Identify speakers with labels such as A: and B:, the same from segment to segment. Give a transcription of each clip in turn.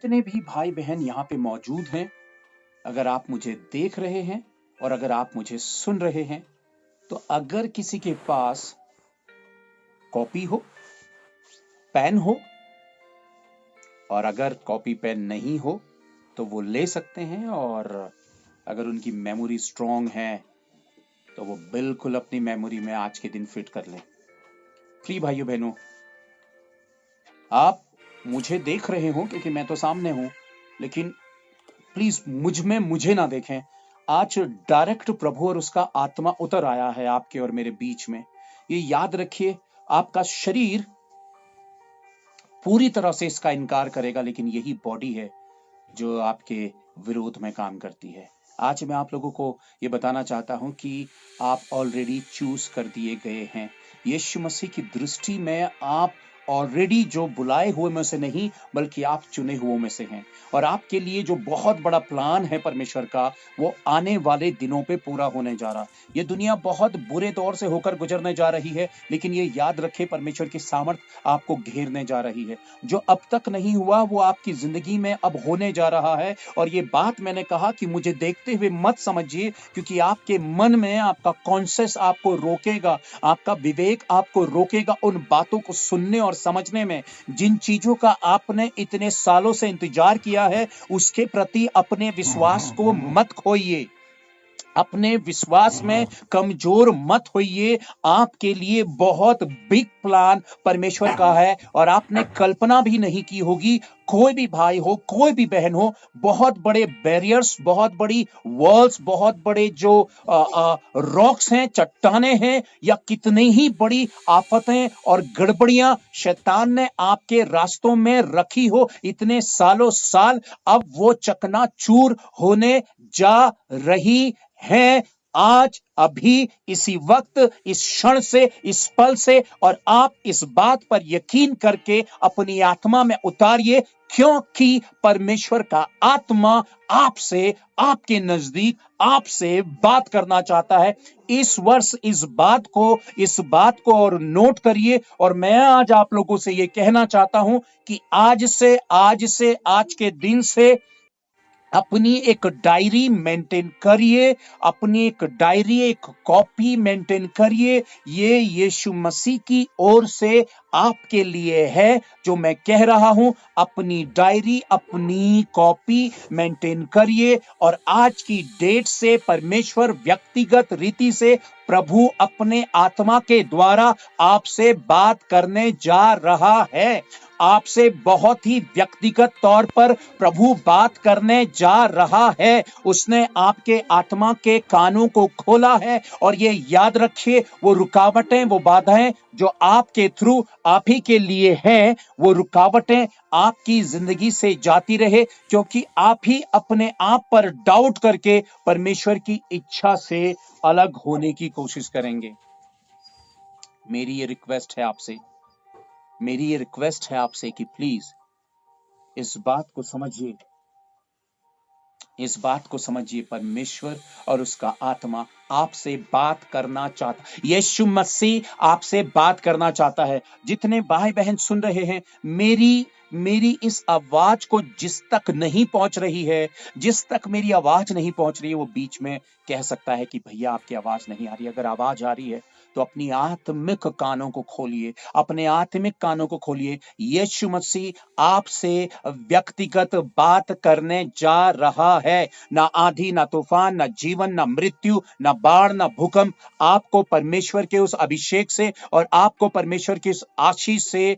A: जितने भी भाई बहन यहाँ पे मौजूद हैं, अगर आप मुझे देख रहे हैं और अगर आप मुझे सुन रहे हैं, तो अगर किसी के पास कॉपी हो, पेन हो, और अगर कॉपी पेन नहीं हो तो वो ले सकते हैं, और अगर उनकी मेमोरी स्ट्रांग है तो वो बिल्कुल अपनी मेमोरी में आज के दिन फिट कर लें। प्रिय भाइयों बहनों, आप मुझे देख रहे हो क्योंकि मैं तो सामने हूं, लेकिन प्लीज मुझे ना देखें। आज डायरेक्ट प्रभु और उसका आत्मा उतर आया है आपके और मेरे बीच में। ये याद रखिए, आपका शरीर पूरी तरह से इसका इनकार करेगा, लेकिन यही बॉडी है जो आपके विरोध में काम करती है। आज मैं आप लोगों को ये बताना चाहता हूं कि आप ऑलरेडी चूज कर दिए गए हैं। यीशु मसीह की दृष्टि में आप ऑलरेडी जो बुलाए हुए में से नहीं, बल्कि आप चुने हुए में से हैं। और आपके लिए जो बहुत बड़ा प्लान है परमेश्वर का, वो आने वाले दिनों पे पूरा होने जा रहा। ये दुनिया बहुत बुरे दौर से होकर गुजरने जा रही है, लेकिन ये याद रखे, परमेश्वर की सामर्थ आपको घेरने जा रही है। जो अब तक नहीं हुआ वो आपकी जिंदगी में अब होने जा रहा है। और ये बात मैंने कहा कि मुझे देखते हुए मत समझिए, क्योंकि आपके मन में आपका कॉन्शियस आपको रोकेगा, आपका विवेक आपको रोकेगा उन बातों को सुनने और समझने में। जिन चीजों का आपने इतने सालों से इंतजार किया है, उसके प्रति अपने विश्वास को मत खोइए, अपने विश्वास में कमजोर मत होइए। आपके लिए बहुत बिग प्लान परमेश्वर का है और आपने कल्पना भी नहीं की होगी। कोई भी भाई हो, कोई भी बहन हो, बहुत बड़े बैरियर्स, बहुत बड़ी वॉल्स, बहुत बड़े जो रॉक्स हैं, चट्टाने हैं, या कितनी ही बड़ी आफतें और गड़बड़ियां शैतान ने आपके रास्तों में रखी हो इतने सालों साल, अब वो चकनाचूर होने जा रही है। आज, अभी, इसी वक्त, इस क्षण से, इस पल से। और आप इस बात पर यकीन करके अपनी आत्मा में उतारिए, क्योंकि परमेश्वर का आत्मा आपसे, आपके नजदीक आपसे बात करना चाहता है। इस वर्ष इस बात को और नोट करिए। और मैं आज आप लोगों से यह कहना चाहता हूं कि आज के दिन से अपनी एक डायरी मेंटेन करिए, अपनी एक डायरी, एक कॉपी मेंटेन करिए। ये यीशु मसीह की ओर से आपके लिए है जो मैं कह रहा हूं। अपनी डायरी, अपनी कॉपी मेंटेन करिए। और आज की डेट से परमेश्वर व्यक्तिगत रीति से, प्रभु अपने आत्मा के द्वारा आपसे बात करने जा रहा है। आपसे बहुत ही व्यक्तिगत तौर पर प्रभु बात करने जा रहा है। उसने आपके आत्मा के कानों को खोला है। और ये याद रखिए, वो रुकावटें, वो बाधाएं जो आपके थ्रू आप ही के लिए हैं, वो रुकावटें आपकी जिंदगी से जाती रहे, क्योंकि आप ही अपने आप पर डाउट करके परमेश्वर की इच्छा से अलग होने की कोशिश करेंगे। मेरी ये रिक्वेस्ट है आपसे कि प्लीज इस बात को समझिए, परमेश्वर और उसका आत्मा आपसे बात करना चाहता, यीशु मसीह आपसे बात करना चाहता है। जितने भाई बहन सुन रहे हैं, मेरी इस आवाज को जिस तक नहीं पहुंच रही है, जिस तक मेरी आवाज नहीं पहुंच रही है, वो बीच में कह सकता है कि भैया आपकी आवाज नहीं आ रही। अगर आवाज आ रही है तो अपनी आत्मिक कानों को खोलिए, अपने आत्मिक कानों को खोलिए। यीशु मसीह आपसे व्यक्तिगत बात करने जा रहा है। ना आंधी, ना तूफान, ना जीवन, ना मृत्यु, ना बाढ़, ना भूकंप आपको परमेश्वर के उस अभिषेक से और आपको परमेश्वर की उस आशीष से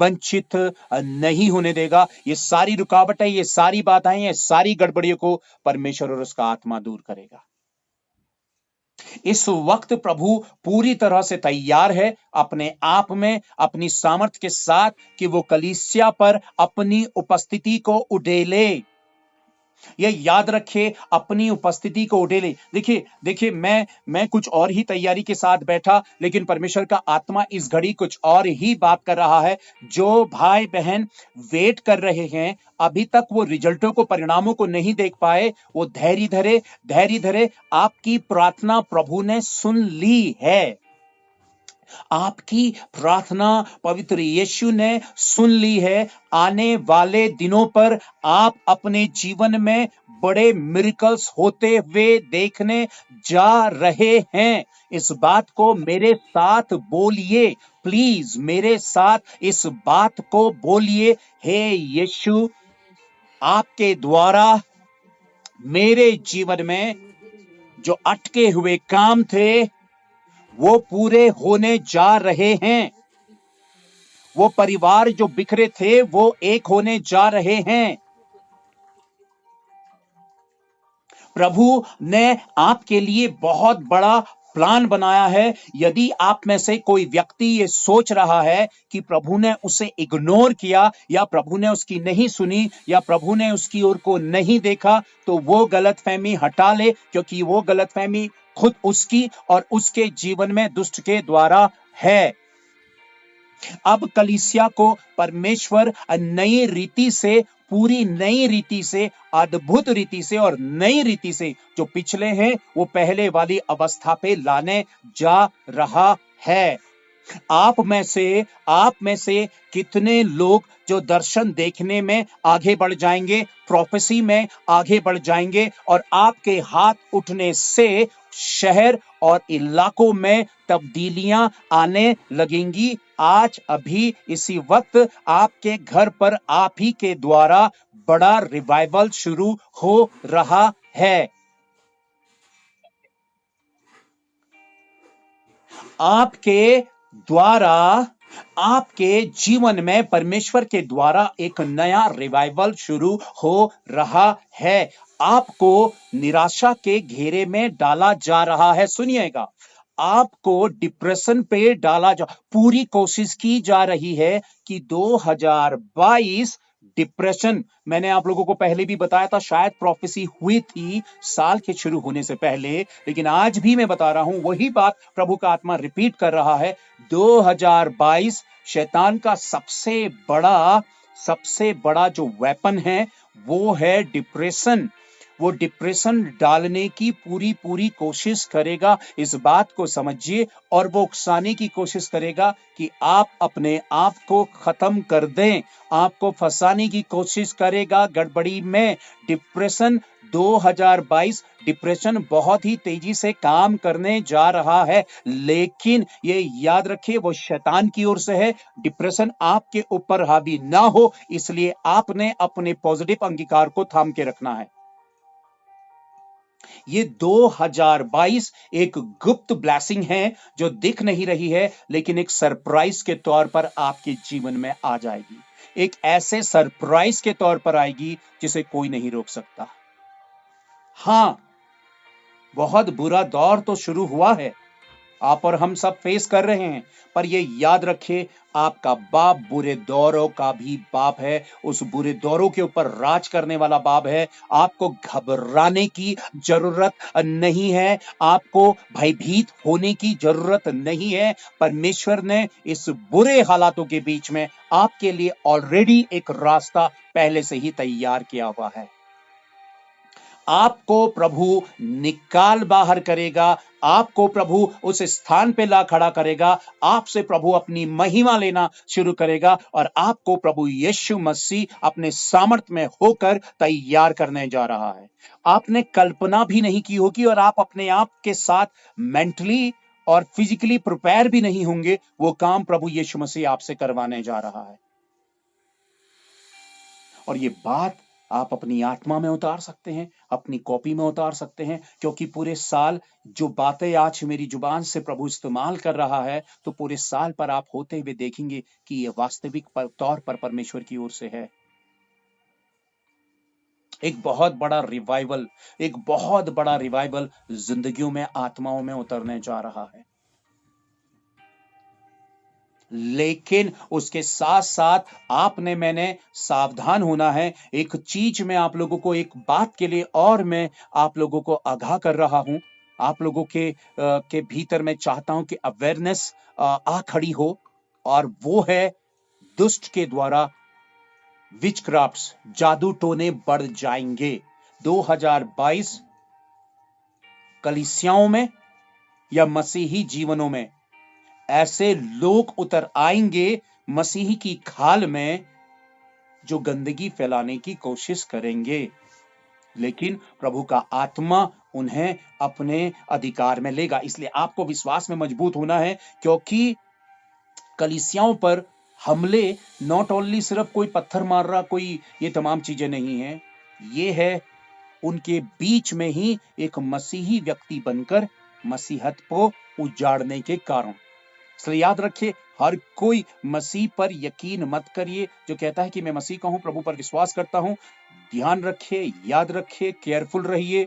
A: वंचित नहीं होने देगा। ये सारी रुकावटें, ये सारी बाधाएं, ये सारी गड़बड़ियों को परमेश्वर और उसका आत्मा दूर करेगा। इस वक्त प्रभु पूरी तरह से तैयार है अपने आप में, अपनी सामर्थ के साथ, कि वो कलीसिया पर अपनी उपस्थिति को उड़ेले। ये याद रखिए, अपनी उपस्थिति को उड़ेले। देखिए मैं कुछ और ही तैयारी के साथ बैठा, लेकिन परमेश्वर का आत्मा इस घड़ी कुछ और ही बात कर रहा है। जो भाई बहन वेट कर रहे हैं, अभी तक वो रिजल्टों को, परिणामों को नहीं देख पाए, वो धैर्य धरे। आपकी प्रार्थना प्रभु ने सुन ली है। आपकी प्रार्थना पवित्र यीशु ने सुन ली है। आने वाले दिनों पर आप अपने जीवन में बड़े मिरेकल्स होते हुए देखने जा रहे हैं। इस बात को मेरे साथ बोलिए, प्लीज मेरे साथ इस बात को बोलिए। हे यीशु, आपके द्वारा मेरे जीवन में जो अटके हुए काम थे वो पूरे होने जा रहे हैं। वो परिवार जो बिखरे थे वो एक होने जा रहे हैं। प्रभु ने आपके लिए बहुत बड़ा प्लान बनाया है। यदि आप में से कोई व्यक्ति ये सोच रहा है कि प्रभु ने उसे इग्नोर किया, या प्रभु ने उसकी नहीं सुनी, या प्रभु ने उसकी ओर को नहीं देखा, तो वो गलतफहमी हटा ले, क्योंकि वो गलतफहमी खुद उसकी और उसके जीवन में दुष्ट के द्वारा है। अब कलीसिया को परमेश्वर नई रीति से, पूरी नई रीति से, अद्भुत रीति से और नई रीति से, जो पिछले हैं वो पहले वाली अवस्था पे लाने जा रहा है। आप में से कितने लोग जो दर्शन देखने में आगे बढ़ जाएंगे, प्रोफेसी में आगे बढ़ जाएंगे, और आपके हाथ उठने से शहर और इलाकों में तब्दीलियां आने लगेंगी। आज अभी इसी वक्त आपके घर पर आप ही के द्वारा बड़ा रिवाइवल शुरू हो रहा है। आपके द्वारा, आपके जीवन में परमेश्वर के द्वारा एक नया रिवाइवल शुरू हो रहा है। आपको निराशा के घेरे में डाला जा रहा है। सुनिएगा, आपको डिप्रेशन पे डाला जा, पूरी कोशिश की जा रही है कि 2022 डिप्रेशन, मैंने आप लोगों को पहले भी बताया था, शायद प्रोफेसी हुई थी साल के शुरू होने से पहले, लेकिन आज भी मैं बता रहा हूं, वही बात प्रभु का आत्मा रिपीट कर रहा है। 2022 शैतान का सबसे बड़ा जो वेपन है वो है डिप्रेशन। वो डिप्रेशन डालने की पूरी कोशिश करेगा, इस बात को समझिए, और वो उकसाने की कोशिश करेगा कि आप अपने आप को खत्म कर दें, आपको फंसाने की कोशिश करेगा गड़बड़ी में। डिप्रेशन 2022 डिप्रेशन बहुत ही तेजी से काम करने जा रहा है, लेकिन ये याद रखिए वो शैतान की ओर से है। डिप्रेशन आपके ऊपर हावी ना हो, इसलिए आपने अपने पॉजिटिव अंगीकार को थाम के रखना है। ये 2022 एक गुप्त ब्लेसिंग है जो दिख नहीं रही है, लेकिन एक सरप्राइज के तौर पर आपके जीवन में आ जाएगी। एक ऐसे सरप्राइज के तौर पर आएगी जिसे कोई नहीं रोक सकता। हां, बहुत बुरा दौर तो शुरू हुआ है, आप और हम सब फेस कर रहे हैं, पर ये याद रखिए, आपका बाप बुरे दौरों का भी बाप है। उस बुरे दौरों के ऊपर राज करने वाला बाप है। आपको घबराने की जरूरत नहीं है, आपको भयभीत होने की जरूरत नहीं है। परमेश्वर ने इस बुरे हालातों के बीच में आपके लिए ऑलरेडी एक रास्ता पहले से ही तैयार किया हुआ है। आपको प्रभु निकाल बाहर करेगा, आपको प्रभु उस स्थान पे ला खड़ा करेगा, आपसे प्रभु अपनी महिमा लेना शुरू करेगा, और आपको प्रभु यीशु मसीह अपने सामर्थ्य में होकर तैयार करने जा रहा है। आपने कल्पना भी नहीं की होगी, और आप अपने आप के साथ मेंटली और फिजिकली प्रिपेयर भी नहीं होंगे, वो काम प्रभु यीशु मसीह आपसे करवाने जा रहा है। और ये बात आप अपनी आत्मा में उतार सकते हैं, अपनी कॉपी में उतार सकते हैं, क्योंकि पूरे साल जो बातें आज मेरी जुबान से प्रभु इस्तेमाल कर रहा है, तो पूरे साल पर आप होते हुए देखेंगे कि ये वास्तविक तौर पर परमेश्वर की ओर से है। एक बहुत बड़ा रिवाइवल जिंदगियों में, आत्माओं में उतरने जा रहा है। लेकिन उसके साथ साथ आपने, मैंने सावधान होना है। एक चीज मैं आप लोगों को, एक बात के लिए और मैं आप लोगों को आगाह कर रहा हूं, आप लोगों के भीतर मैं चाहता हूं कि अवेयरनेस आ खड़ी हो, और वो है दुष्ट के द्वारा विचक्राफ्ट्स, जादू टोने बढ़ जाएंगे। 2022 कलीसियाओं में या मसीही जीवनों में ऐसे लोग उतर आएंगे मसीह की खाल में जो गंदगी फैलाने की कोशिश करेंगे, लेकिन प्रभु का आत्मा उन्हें अपने अधिकार में लेगा। इसलिए आपको विश्वास में मजबूत होना है, क्योंकि कलीसियाओं पर हमले नॉट ओनली सिर्फ कोई पत्थर मार रहा, कोई ये तमाम चीजें नहीं है, ये है उनके बीच में ही एक मसीही व्यक्ति बनकर मसीहत को उजाड़ने के कारण। इसलिए याद रखिए, हर कोई मसीह पर यकीन मत करिए जो कहता है कि मैं मसीह का हूं, प्रभु पर विश्वास करता हूं। ध्यान रखिए, याद रखिए, केयरफुल रहिए,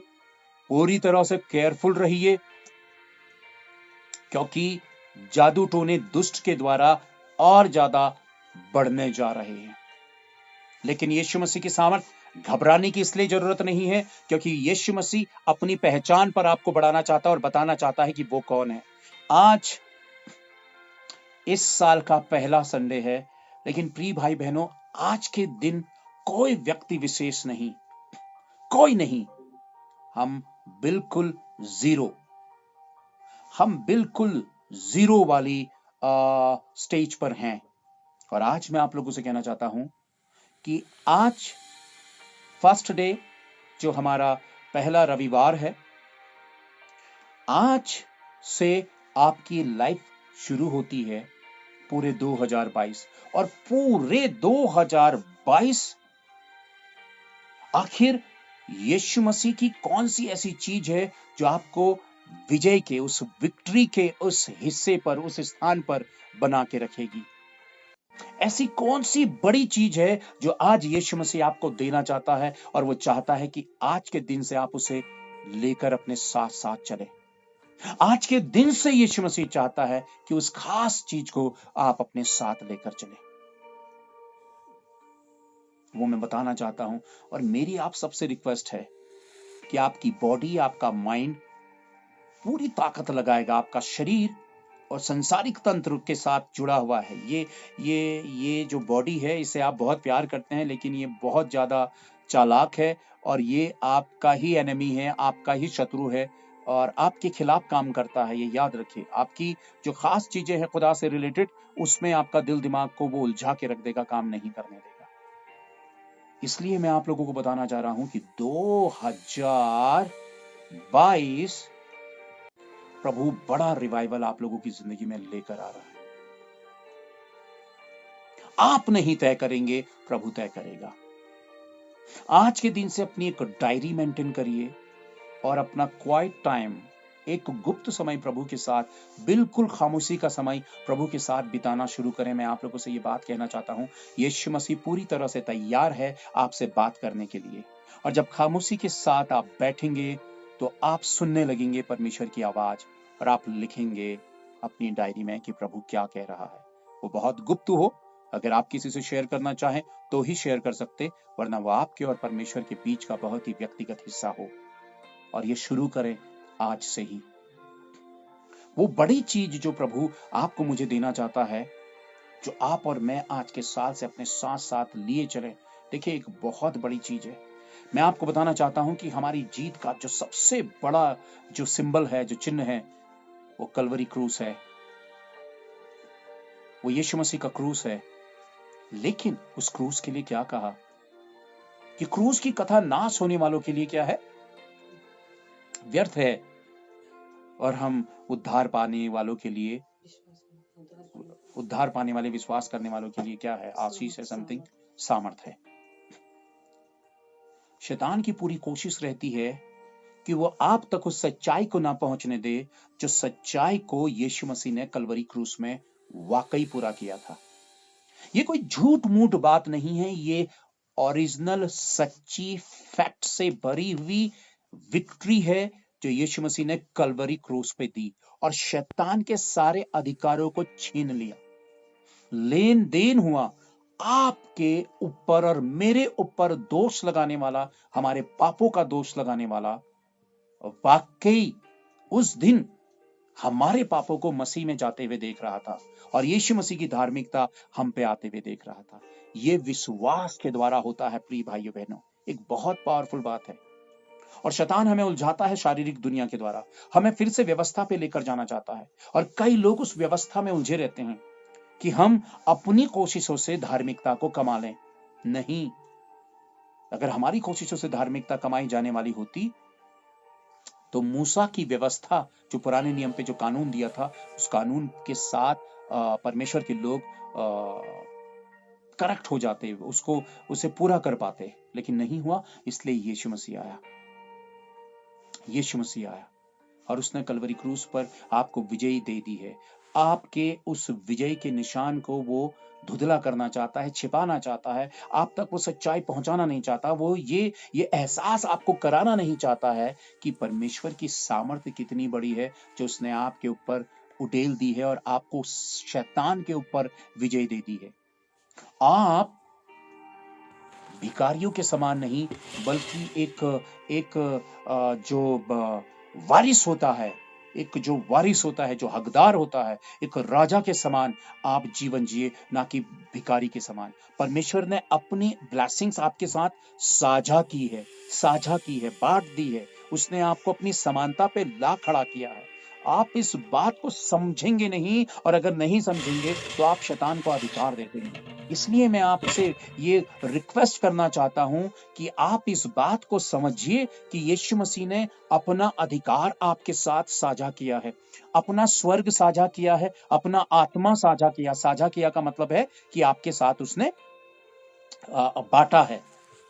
A: पूरी तरह से केयरफुल रहिए, क्योंकि जादू टोने दुष्ट के द्वारा और ज्यादा बढ़ने जा रहे हैं। लेकिन यीशु मसीह की सामर्थ, घबराने की इसलिए जरूरत नहीं है क्योंकि यीशु मसीह अपनी पहचान पर आपको बढ़ाना चाहता है और बताना चाहता है कि वो कौन है। आज इस साल का पहला संडे है, लेकिन प्रिय भाई बहनों, आज के दिन कोई व्यक्ति विशेष नहीं, कोई नहीं, हम बिल्कुल जीरो, हम बिल्कुल जीरो वाली स्टेज पर हैं। और आज मैं आप लोगों से कहना चाहता हूं कि आज फर्स्ट डे, जो हमारा पहला रविवार है, आज से आपकी लाइफ शुरू होती है पूरे 2022, और पूरे 2022 आखिर यीशु मसीह की कौन सी ऐसी चीज है जो आपको विजय के, उस विक्ट्री के उस हिस्से पर, उस स्थान पर बना के रखेगी? ऐसी कौन सी बड़ी चीज है जो आज यीशु मसीह आपको देना चाहता है, और वो चाहता है कि आज के दिन से आप उसे लेकर अपने साथ साथ चले। आज के दिन से यीशु मसीह चाहता है कि उस खास चीज को आप अपने साथ लेकर चले। वो मैं बताना चाहता हूं, और मेरी आप सबसे रिक्वेस्ट है कि आपकी बॉडी, आपका माइंड पूरी ताकत लगाएगा। आपका शरीर और संसारिक तंत्र के साथ जुड़ा हुआ है। ये जो बॉडी है, इसे आप बहुत प्यार करते हैं, लेकिन ये बहुत ज्यादा चालाक है, और ये आपका ही एनिमी है, आपका ही शत्रु है, और आपके खिलाफ काम करता है। ये याद रखिए, आपकी जो खास चीजें हैं खुदा से रिलेटेड, उसमें आपका दिल दिमाग को वो उलझा के रख देगा, काम नहीं करने देगा। इसलिए मैं आप लोगों को बताना चाह रहा हूं कि 2022 प्रभु बड़ा रिवाइवल आप लोगों की जिंदगी में लेकर आ रहा है। आप नहीं तय करेंगे, प्रभु तय करेगा। आज के दिन से अपनी एक डायरी मेंटेन करिए, और अपना क्वाइट टाइम, एक गुप्त समय प्रभु के साथ, बिल्कुल खामोशी का समय प्रभु के साथ बिताना शुरू करें। मैं आप लोगों से ये बात कहना चाहता हूं, यीशु मसीह पूरी तरह से तैयार है आपसे बात करने के लिए, और जब खामोशी के साथ आप बैठेंगे तो आप सुनने लगेंगे परमेश्वर की आवाज, और आप लिखेंगे अपनी डायरी में कि प्रभु क्या कह रहा है। वो बहुत गुप्त हो, अगर आप किसी से शेयर करना चाहें तो ही शेयर कर सकते, वरना वो आपके और परमेश्वर के बीच का बहुत ही व्यक्तिगत हिस्सा हो। और ये शुरू करें आज से ही। वो बड़ी चीज जो प्रभु आपको मुझे देना चाहता है, जो आप और मैं आज के साल से अपने साथ साथ लिए चले, देखिए एक बहुत बड़ी चीज है। मैं आपको बताना चाहता हूं कि हमारी जीत का जो सबसे बड़ा जो सिंबल है, जो चिन्ह है, वो कलवरी क्रूस है, वो यीशु मसीह का क्रूस है। लेकिन उस क्रूस के लिए क्या कहा कि क्रूस की कथा नाश होने वालों के लिए क्या है? व्यर्थ है, और हम उद्धार पाने वालों के लिए, उद्धार पाने वाले, विश्वास करने वालों के लिए क्या है? आशीष है, समथिंग, सामर्थ है। शैतान की पूरी कोशिश रहती है कि वो आप तक उस सच्चाई को ना पहुंचने दे जो सच्चाई को यीशु मसीह ने कलवरी क्रूस में वाकई पूरा किया था। ये कोई झूठ मूठ बात नहीं है, ये ओरिजिनल सच्ची फैक्ट से भरी हुई विक्ट्री है जो यीशु मसीह ने कलवरी क्रूस पे दी, और शैतान के सारे अधिकारों को छीन लिया। लेन देन हुआ आपके ऊपर और मेरे ऊपर दोष लगाने वाला, हमारे पापों का दोष लगाने वाला, वाकई उस दिन हमारे पापों को मसीह में जाते हुए देख रहा था, और यीशु मसीह की धार्मिकता हम पे आते हुए देख रहा था। यह विश्वास के द्वारा होता है प्रिय भाइयों बहनों, एक बहुत पावरफुल बात है। और शैतान हमें उलझाता है शारीरिक दुनिया के द्वारा, हमें फिर से व्यवस्था पे लेकर जाना चाहता है। और कई लोग उस व्यवस्था में उलझे रहते हैं कि हम अपनी कोशिशों से धार्मिकता को कमा लें। नहीं, अगर हमारी कोशिशों से धार्मिकता कमाई जाने वाली होती तो मूसा की व्यवस्था, जो पुराने नियम पे जो कानून दिया था, उस कानून के साथ परमेश्वर के लोग करेक्ट हो जाते, उसको उसे पूरा कर पाते, लेकिन नहीं हुआ। इसलिए यीशु मसीह आया, यीशु मसीह आया और उसने कलवरी क्रूस पर आपको विजयी दे दी है। आपके उस विजय के निशान को वो धुंधला करना चाहता है, छिपाना चाहता है, आप तक वो सच्चाई पहुंचाना नहीं चाहता। वो ये एहसास आपको कराना नहीं चाहता है कि परमेश्वर की सामर्थ्य कितनी बड़ी है, जो उसने आपके ऊपर उड़ेल दी है और आपको शैतान के ऊपर विजय दे दी है। आप भिखारियों के समान नहीं, बल्कि एक जो वारिस होता है, एक जो वारिस होता है, जो हकदार होता है, एक राजा के समान आप जीवन जिए, ना कि भिखारी के समान। परमेश्वर ने अपनी ब्लेसिंग्स आपके साथ साझा की है, बांट दी है। उसने आपको अपनी समानता पे ला खड़ा किया है। आप इस बात को समझेंगे नहीं, और अगर नहीं समझेंगे तो आप शैतान को अधिकार देते हैं। इसलिए मैं आपसे ये रिक्वेस्ट करना चाहता हूं कि आप इस बात को समझिए कि यीशु मसीह ने अपना अधिकार आपके साथ साझा किया है, अपना स्वर्ग साझा किया है, अपना आत्मा साझा किया। साझा किया का मतलब है कि आपके साथ उसने बांटा है,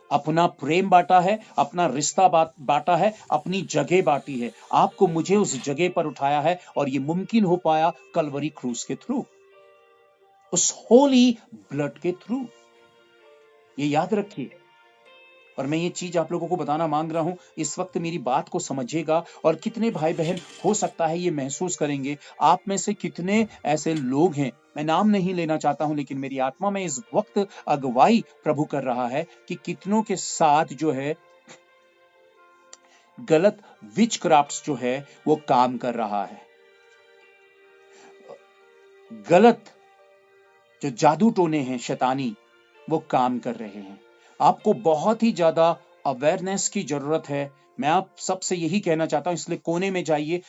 A: अपना प्रेम बांटा है, अपना रिश्ता बांटा है, अपनी जगह बांटी है। आपको मुझे उस जगह पर उठाया है, और ये मुमकिन हो पाया कलवरी क्रूस के थ्रू, उस होली ब्लड के थ्रू। ये याद रखिए। और मैं ये चीज आप लोगों को बताना मांग रहा हूं, इस वक्त मेरी बात को समझिएगा। और कितने भाई बहन हो सकता है ये महसूस करेंगे, आप में से कितने ऐसे लोग हैं, मैं नाम नहीं लेना चाहता हूं, लेकिन मेरी आत्मा में इस वक्त अगुवाई प्रभु कर रहा है कि कितनों के साथ जो है गलत विच क्राफ्ट्स जो है वो काम कर रहा है। गलत जो जादू टोने हैं शैतानी, वो काम कर रहे हैं। आपको बहुत ही ज्यादा अवेयरनेस की जरूरत है। मैं आप सबसे यही कहना चाहता हूं, इसलिए कोने में जाइए,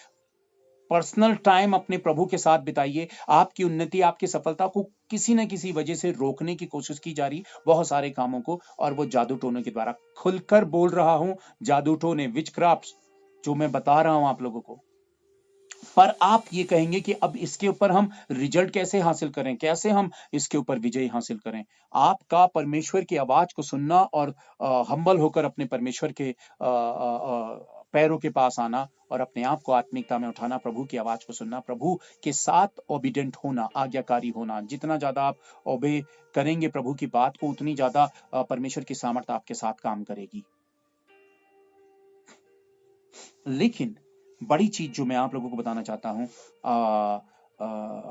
A: पर्सनल टाइम अपने प्रभु के साथ बिताइए। आपकी उन्नति, आपकी सफलता को किसी न किसी वजह से रोकने की कोशिश की जा रही, बहुत सारे कामों को, और वो जादू टोने के द्वारा। खुलकर बोल रहा हूं, जादू टोने, विचक्राफ्ट जो मैं बता रहा हूं आप लोगों को। पर आप ये कहेंगे कि अब इसके ऊपर हम रिजल्ट कैसे हासिल करें, कैसे हम इसके ऊपर विजय हासिल करें। आपका परमेश्वर की आवाज को सुनना और हम्बल होकर अपने परमेश्वर के पैरों के पास आना और अपने आप को आत्मिकता में उठाना, प्रभु की आवाज को सुनना, प्रभु के साथ ओबीडेंट होना, आज्ञाकारी होना। जितना ज्यादा आप ओबे करेंगे प्रभु की बात को, उतनी ज्यादा परमेश्वर की सामर्थ आपके साथ काम करेगी। लेकिन बड़ी चीज जो मैं आप लोगों को बताना चाहता हूं,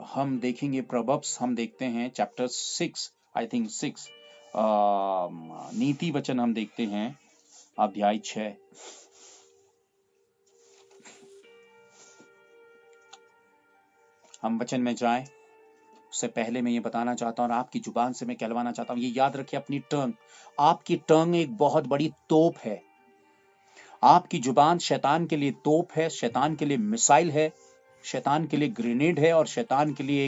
A: हम देखेंगे प्रोवर्ब्स, हम देखते हैं चैप्टर 6, आई थिंक 6, नीति वचन हम देखते हैं अध्याय 6। हम वचन में जाएं उससे पहले मैं ये बताना चाहता हूं, और आपकी जुबान से मैं कहलवाना चाहता हूं, ये याद रखिए, अपनी टंग, आपकी टंग एक बहुत बड़ी तोप है। आपकी जुबान शैतान के लिए तोप है, शैतान के लिए मिसाइल है, शैतान के लिए ग्रेनेड है, और शैतान के लिए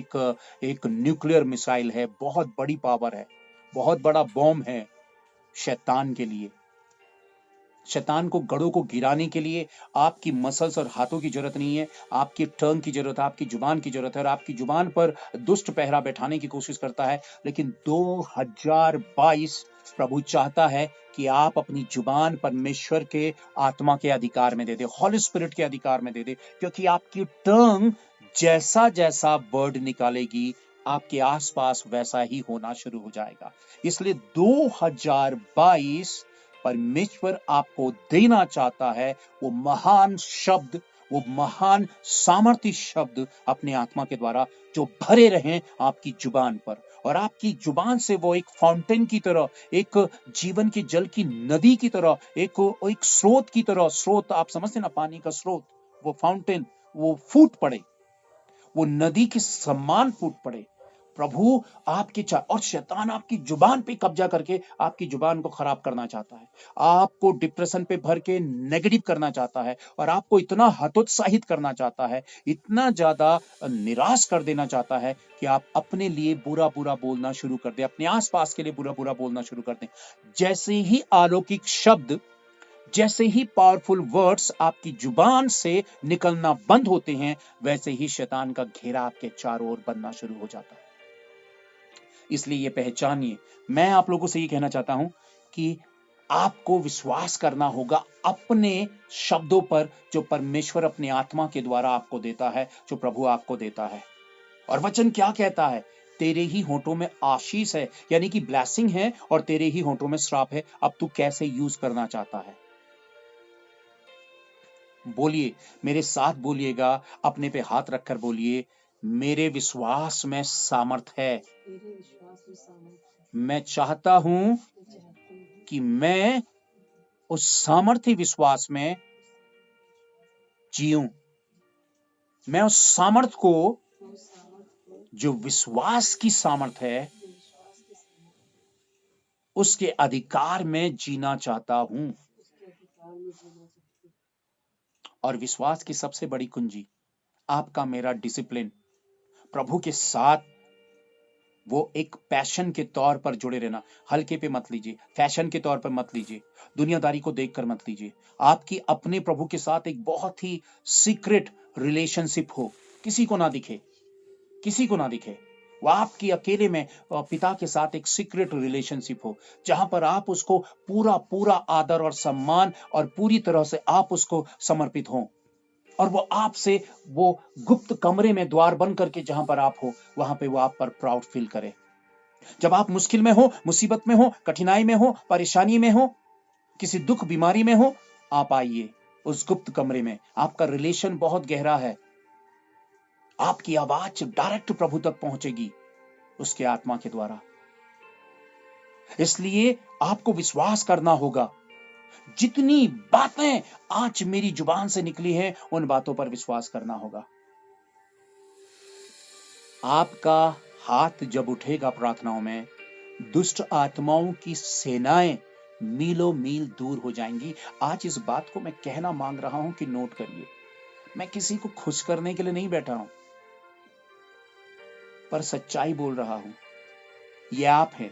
A: एक न्यूक्लियर मिसाइल है। बहुत बड़ी पावर है, बहुत बड़ा बॉम्ब है शैतान के लिए। शैतान को, गढ़ों को गिराने के लिए आपकी मसल्स और हाथों की जरूरत नहीं है, आपकी टंग की जरूरत है, आपकी जुबान की जरूरत है। और आपकी जुबान पर दुष्ट पहरा बैठाने की कोशिश करता है, लेकिन 2022 प्रभु चाहता है कि आप अपनी जुबान परमेश्वर के आत्मा के अधिकार में दे दे, हॉली स्पिरिट के अधिकार में दे दे, क्योंकि आपकी टंग जैसा जैसा वर्ड निकालेगी, आपके आसपास वैसा ही होना शुरू हो जाएगा। इसलिए 2022 परमेश्वर आपको देना चाहता है वो महान शब्द, वो महान सामर्थी शब्द अपने आत्मा के द्वारा, जो भरे रहें आपकी जुबान पर। और आपकी जुबान से वो एक फाउंटेन की तरह, एक जीवन के जल की नदी की तरह, एक स्रोत की तरह, स्रोत आप समझते ना, पानी का स्रोत, वो फाउंटेन, वो फूट पड़े, वो नदी के समान फूट पड़े। प्रभु आपके और शैतान आपकी जुबान पे कब्जा करके आपकी जुबान को खराब करना चाहता है, आपको डिप्रेशन पे भर के नेगेटिव करना चाहता है और आपको इतना हतोत्साहित करना चाहता है, इतना ज्यादा निराश कर देना चाहता है कि आप अपने लिए बुरा बुरा बोलना शुरू कर दें, अपने आसपास के लिए बुरा बुरा बोलना शुरू कर दें। जैसे ही अलौकिक शब्द, जैसे ही पावरफुल वर्ड्स आपकी जुबान से निकलना बंद होते हैं, वैसे ही शैतान का घेरा आपके चारों ओर बनना शुरू हो जाता है। इसलिए ये पहचानिए। मैं आप लोगों से ये कहना चाहता हूं कि आपको विश्वास करना होगा अपने शब्दों पर, जो परमेश्वर अपनी आत्मा के द्वारा आपको देता है, जो प्रभु आपको देता है। और वचन क्या कहता है? तेरे ही होठों में आशीष है, यानी कि ब्लेसिंग है, और तेरे ही होठों में श्राप है। अब तू कैसे यूज करना चाहता है? बोलिए, मेरे साथ बोलिएगा, अपने पे हाथ रखकर बोलिए, मेरे विश्वास में सामर्थ है। मैं चाहता हूं कि मैं उस सामर्थ्य विश्वास में जीऊं। मैं उस सामर्थ को, जो विश्वास की सामर्थ है, उसके अधिकार में जीना चाहता हूं। और विश्वास की सबसे बड़ी कुंजी आपका मेरा डिसिप्लिन, प्रभु के साथ वो एक पैशन के तौर पर जुड़े रहना। हल्के पे मत लीजिए, फैशन के तौर पर मत लीजिए, दुनियादारी को देखकर मत लीजिए। आपकी अपने प्रभु के साथ एक बहुत ही सीक्रेट रिलेशनशिप हो, किसी को ना दिखे, किसी को ना दिखे। वो आपकी अकेले में पिता के साथ एक सीक्रेट रिलेशनशिप हो, जहां पर आप उसको पूरा पूरा आदर और सम्मान और पूरी तरह से आप उसको समर्पित हों, और वो आपसे वो गुप्त कमरे में द्वार बंद करके जहां पर आप हो, वहां पे वो आप पर प्राउड फील करे। जब आप मुश्किल में हो, मुसीबत में हो, कठिनाई में हो, परेशानी में हो, किसी दुख बीमारी में हो, आप आइए उस गुप्त कमरे में। आपका रिलेशन बहुत गहरा है, आपकी आवाज डायरेक्ट प्रभु तक पहुंचेगी उसके आत्मा के द्वारा। इसलिए आपको विश्वास करना होगा। जितनी बातें आज मेरी जुबान से निकली हैं, उन बातों पर विश्वास करना होगा। आपका हाथ जब उठेगा प्रार्थनाओं में, दुष्ट आत्माओं की सेनाएं मीलों मील दूर हो जाएंगी। आज इस बात को मैं कहना मांग रहा हूं कि नोट करिए। मैं किसी को खुश करने के लिए नहीं बैठा हूं, पर सच्चाई बोल रहा हूं। यह आप है।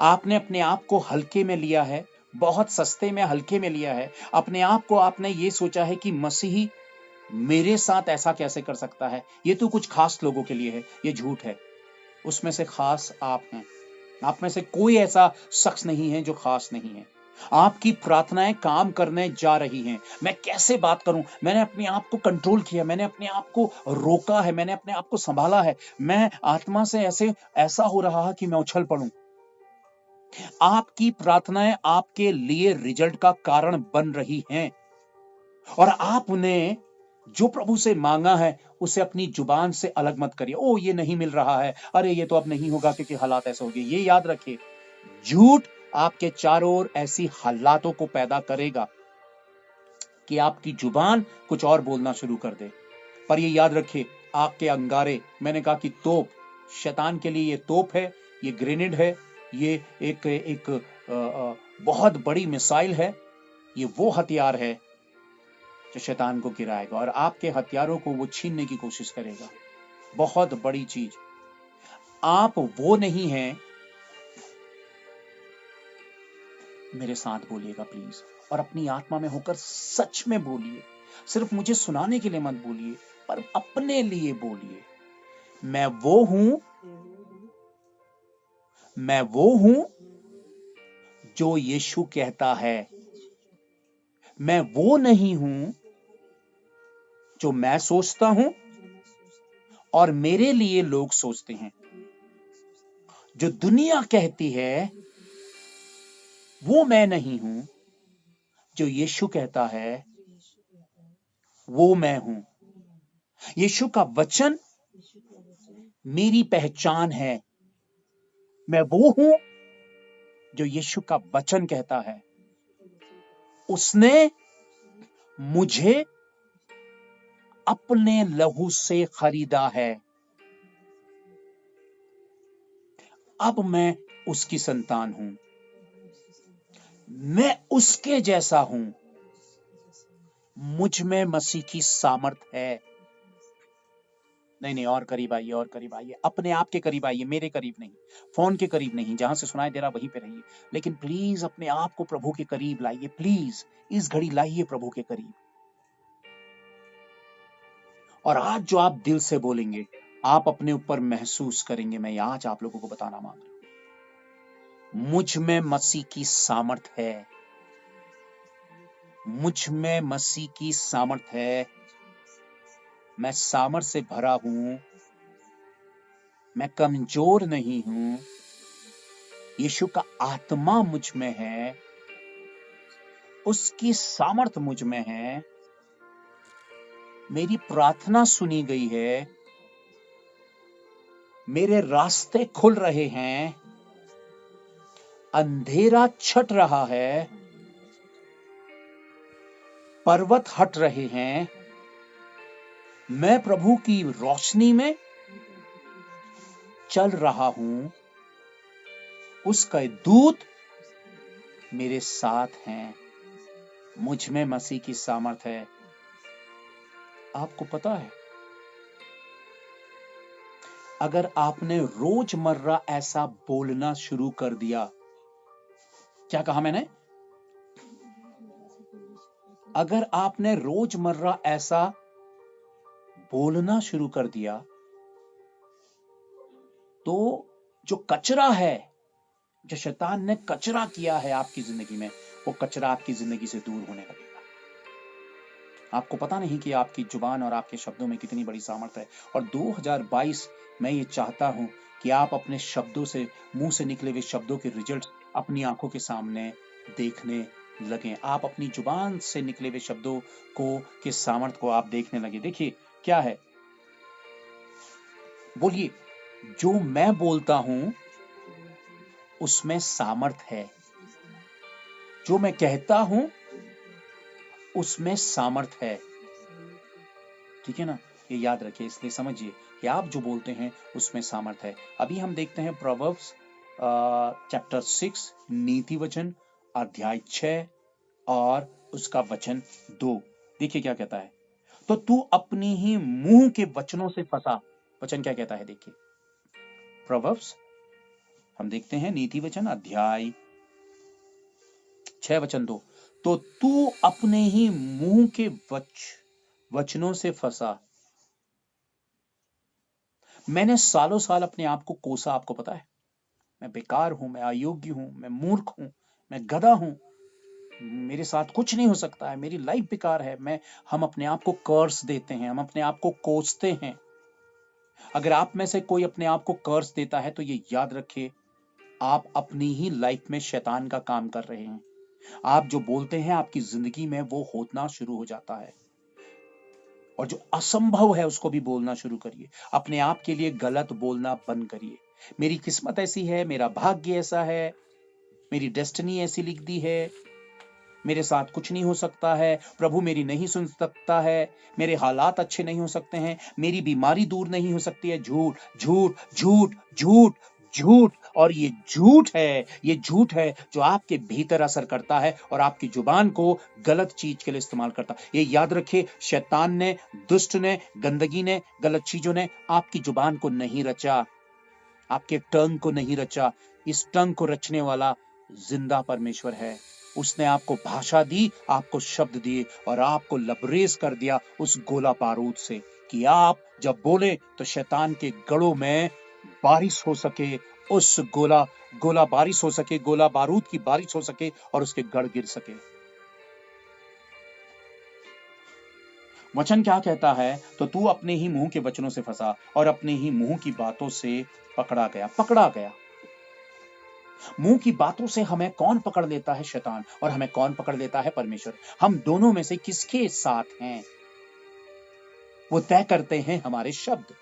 A: आपने अपने आप को हल्के में लिया है, बहुत सस्ते में हल्के में लिया है। अपने आप को आपने ये सोचा है कि मसीही मेरे साथ ऐसा कैसे कर सकता है, ये तो कुछ खास लोगों के लिए है। ये झूठ है। उसमें से खास आप हैं। आप में से कोई ऐसा शख्स नहीं है जो खास नहीं है। आपकी प्रार्थनाएं काम करने जा रही हैं। मैं कैसे बात करूं? मैंने अपने आप को कंट्रोल किया, मैंने अपने आप को रोका है, मैंने अपने आप को संभाला है। मैं आत्मा से ऐसा हो रहा है कि मैं उछल पड़ूं। आपकी प्रार्थनाएं आपके लिए रिजल्ट का कारण बन रही हैं, और आपने जो प्रभु से मांगा है उसे अपनी जुबान से अलग मत करिए। ओ, ये नहीं मिल रहा है, अरे ये तो अब नहीं होगा क्योंकि हालात ऐसे हो गए। ये याद रखिए, झूठ आपके चारों ओर ऐसी हालातों को पैदा करेगा कि आपकी जुबान कुछ और बोलना शुरू कर दे। पर ये याद रखिए, आपके अंगारे, मैंने कहा कि तोप, शैतान के लिए ये तोप है, ये ग्रेनेड है, ये एक बहुत बड़ी मिसाइल है। ये वो हथियार है जो शैतान को गिराएगा और आपके हथियारों को वो छीनने की कोशिश करेगा। बहुत बड़ी चीज। आप वो नहीं हैं। मेरे साथ बोलिएगा प्लीज, और अपनी आत्मा में होकर सच में बोलिए। सिर्फ मुझे सुनाने के लिए मत बोलिए, पर अपने लिए बोलिए। मैं वो हूं, मैं वो हूं जो यीशु कहता है। मैं वो नहीं हूं जो मैं सोचता हूं और मेरे लिए लोग सोचते हैं। जो दुनिया कहती है वो मैं नहीं हूं, जो यीशु कहता है वो मैं हूं। यीशु का वचन मेरी पहचान है। मैं वो हूं जो यीशु का वचन कहता है। उसने मुझे अपने लहू से खरीदा है। अब मैं उसकी संतान हूं, मैं उसके जैसा हूं, मुझ में मसीह की सामर्थ है। नहीं नहीं, और करीब आइए, और करीब आइए, अपने आप के करीब आइए, मेरे करीब नहीं, फोन के करीब नहीं, जहां से सुनाई दे रहा वहीं पे रहिए, लेकिन प्लीज अपने आप को प्रभु के करीब लाइए, प्लीज इस घड़ी लाइए प्रभु के करीब। और आज जो आप दिल से बोलेंगे, आप अपने ऊपर महसूस करेंगे, मैं आज आप लोगों को बताना मांग रहा हूं, मुझ में मसीह की सामर्थ है, मुझ में मसीह की सामर्थ है, मैं सामर्थ से भरा हूं, मैं कमजोर नहीं हूं, यीशु का आत्मा मुझ में है, उसकी सामर्थ मुझ में है, मेरी प्रार्थना सुनी गई है, मेरे रास्ते खुल रहे हैं, अंधेरा छट रहा है, पर्वत हट रहे हैं, मैं प्रभु की रोशनी में चल रहा हूं, उसका दूत मेरे साथ हैं, मुझ में मसीह की सामर्थ है। आपको पता है, अगर आपने रोजमर्रा ऐसा बोलना शुरू कर दिया, क्या कहा मैंने? अगर आपने रोजमर्रा ऐसा बोलना शुरू कर दिया, तो जो कचरा है, जो शैतान ने कचरा किया है आपकी जिंदगी में, वो कचरा आपकी जिंदगी से दूर होने लगेगा। आपको पता नहीं कि आपकी जुबान और आपके शब्दों में कितनी बड़ी सामर्थ है। और 2022 मैं ये चाहता हूं कि आप अपने शब्दों से, मुंह से निकले हुए शब्दों के रिजल्ट अपनी आंखों के सामने देखने लगें। आप अपनी जुबान से निकले हुए शब्दों को के सामर्थ को आप देखने लगे। देखिए क्या है, बोलिए, जो मैं बोलता हूं उसमें सामर्थ है, जो मैं कहता हूं उसमें सामर्थ है। ठीक है ना, ये याद रखिए, इसलिए समझिए कि आप जो बोलते हैं उसमें सामर्थ है। अभी हम देखते हैं प्रोवर्ब्स चैप्टर 6 नीति वचन अध्याय 6 और उसका वचन 2। देखिए क्या कहता है, तो तू अपनी ही मुंह के वचनों से फंसा। वचन क्या कहता है, देखिए प्रोवर्ब्स, हम देखते हैं नीति वचन अध्याय 6 वचन 2, तो तू अपने ही मुंह के वचनों से फंसा। मैंने सालों साल अपने आप को कोसा, आपको पता है, मैं बेकार हूं, मैं अयोग्य हूं, मैं मूर्ख हूं, मैं गधा हूं, मेरे साथ कुछ नहीं हो सकता है, मेरी लाइफ बेकार है। हम अपने आप को कर्स देते हैं, हम अपने आप को कोसते हैं। अगर आप में से कोई अपने आप को कर्स देता है तो ये याद रखिए, आप अपनी ही लाइफ में शैतान का काम कर रहे हैं। आप जो बोलते हैं आपकी जिंदगी में वो होना शुरू हो जाता है, और जो असंभव है उसको भी बोलना शुरू करिए। अपने आप के लिए गलत बोलना बंद करिए। मेरी किस्मत ऐसी है, मेरा भाग्य ऐसा है, मेरी डेस्टिनी ऐसी लिख दी है, मेरे साथ कुछ नहीं हो सकता है, प्रभु मेरी नहीं सुन सकता है, मेरे हालात अच्छे नहीं हो सकते हैं, मेरी बीमारी दूर नहीं हो सकती है। झूठ झूठ झूठ झूठ झूठ, और ये झूठ है, ये झूठ है जो आपके भीतर असर करता है और आपकी जुबान को गलत चीज के लिए इस्तेमाल करता है। ये याद रखिए, शैतान ने, दुष्ट ने, गंदगी ने, गलत चीजों ने आपकी जुबान को नहीं रचा, आपके टंग को नहीं रचा। इस टंग को रचने वाला जिंदा परमेश्वर है। उसने आपको भाषा दी, आपको शब्द दिए और आपको लबरेज कर दिया उस गोला बारूद से, कि आप जब बोले तो शैतान के गढ़ों में बारिश हो सके, उस गोला बारिश हो सके, गोला बारूद की बारिश हो सके और उसके गढ़ गिर सके। वचन क्या कहता है, तो तू अपने ही मुंह के वचनों से फंसा और अपने ही मुंह की बातों से पकड़ा गया। पकड़ा गया, मुंह की बातों से हमें कौन पकड़ लेता है? शैतान। और हमें कौन पकड़ लेता है? परमेश्वर। हम दोनों में से किसके साथ हैं वो तय करते हैं हमारे शब्द।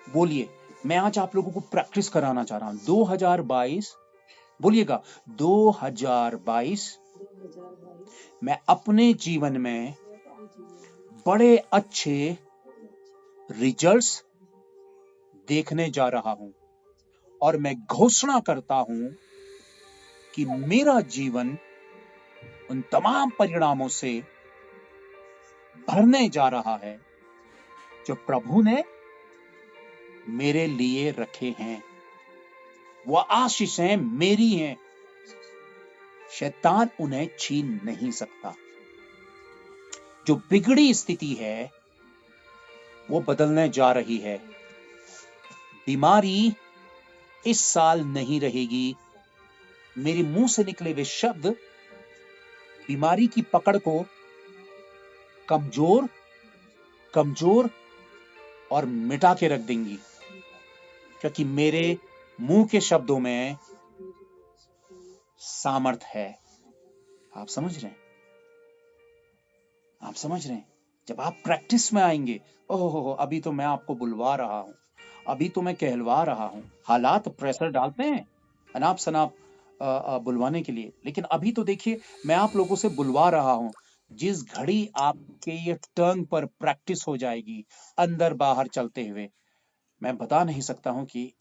A: बोलिए, मैं आज आप लोगों को प्रैक्टिस कराना चाह रहा हूं। 2022, बोलिएगा 2022 मैं अपने जीवन में बड़े अच्छे रिजल्ट्स देखने जा रहा हूं और मैं घोषणा करता हूं कि मेरा जीवन उन तमाम परिणामों से भरने जा रहा है जो प्रभु ने मेरे लिए रखे हैं। वह आशीषें मेरी हैं, शैतान उन्हें छीन नहीं सकता। जो बिगड़ी स्थिति है वो बदलने जा रही है। बीमारी इस साल नहीं रहेगी। मेरे मुंह से निकले हुए शब्द बीमारी की पकड़ को कमजोर कमजोर और मिटा के रख देंगी, क्योंकि मेरे मुंह के शब्दों में सामर्थ है। आप समझ रहे हैं? आप समझ रहे हैं? जब आप प्रैक्टिस में आएंगे, ओहो, अभी तो मैं आपको बुलवा रहा हूं, अभी तो मैं कहलवा रहा हूं। हालात प्रेशर डालते हैं अनाप शनाप बुलवाने के लिए, लेकिन अभी तो देखिए मैं आप लोगों से बुलवा रहा हूं। जिस घड़ी आपके ये टंग पर प्रैक्टिस हो जाएगी अंदर बाहर चलते हुए, मैं बता नहीं सकता हूं कि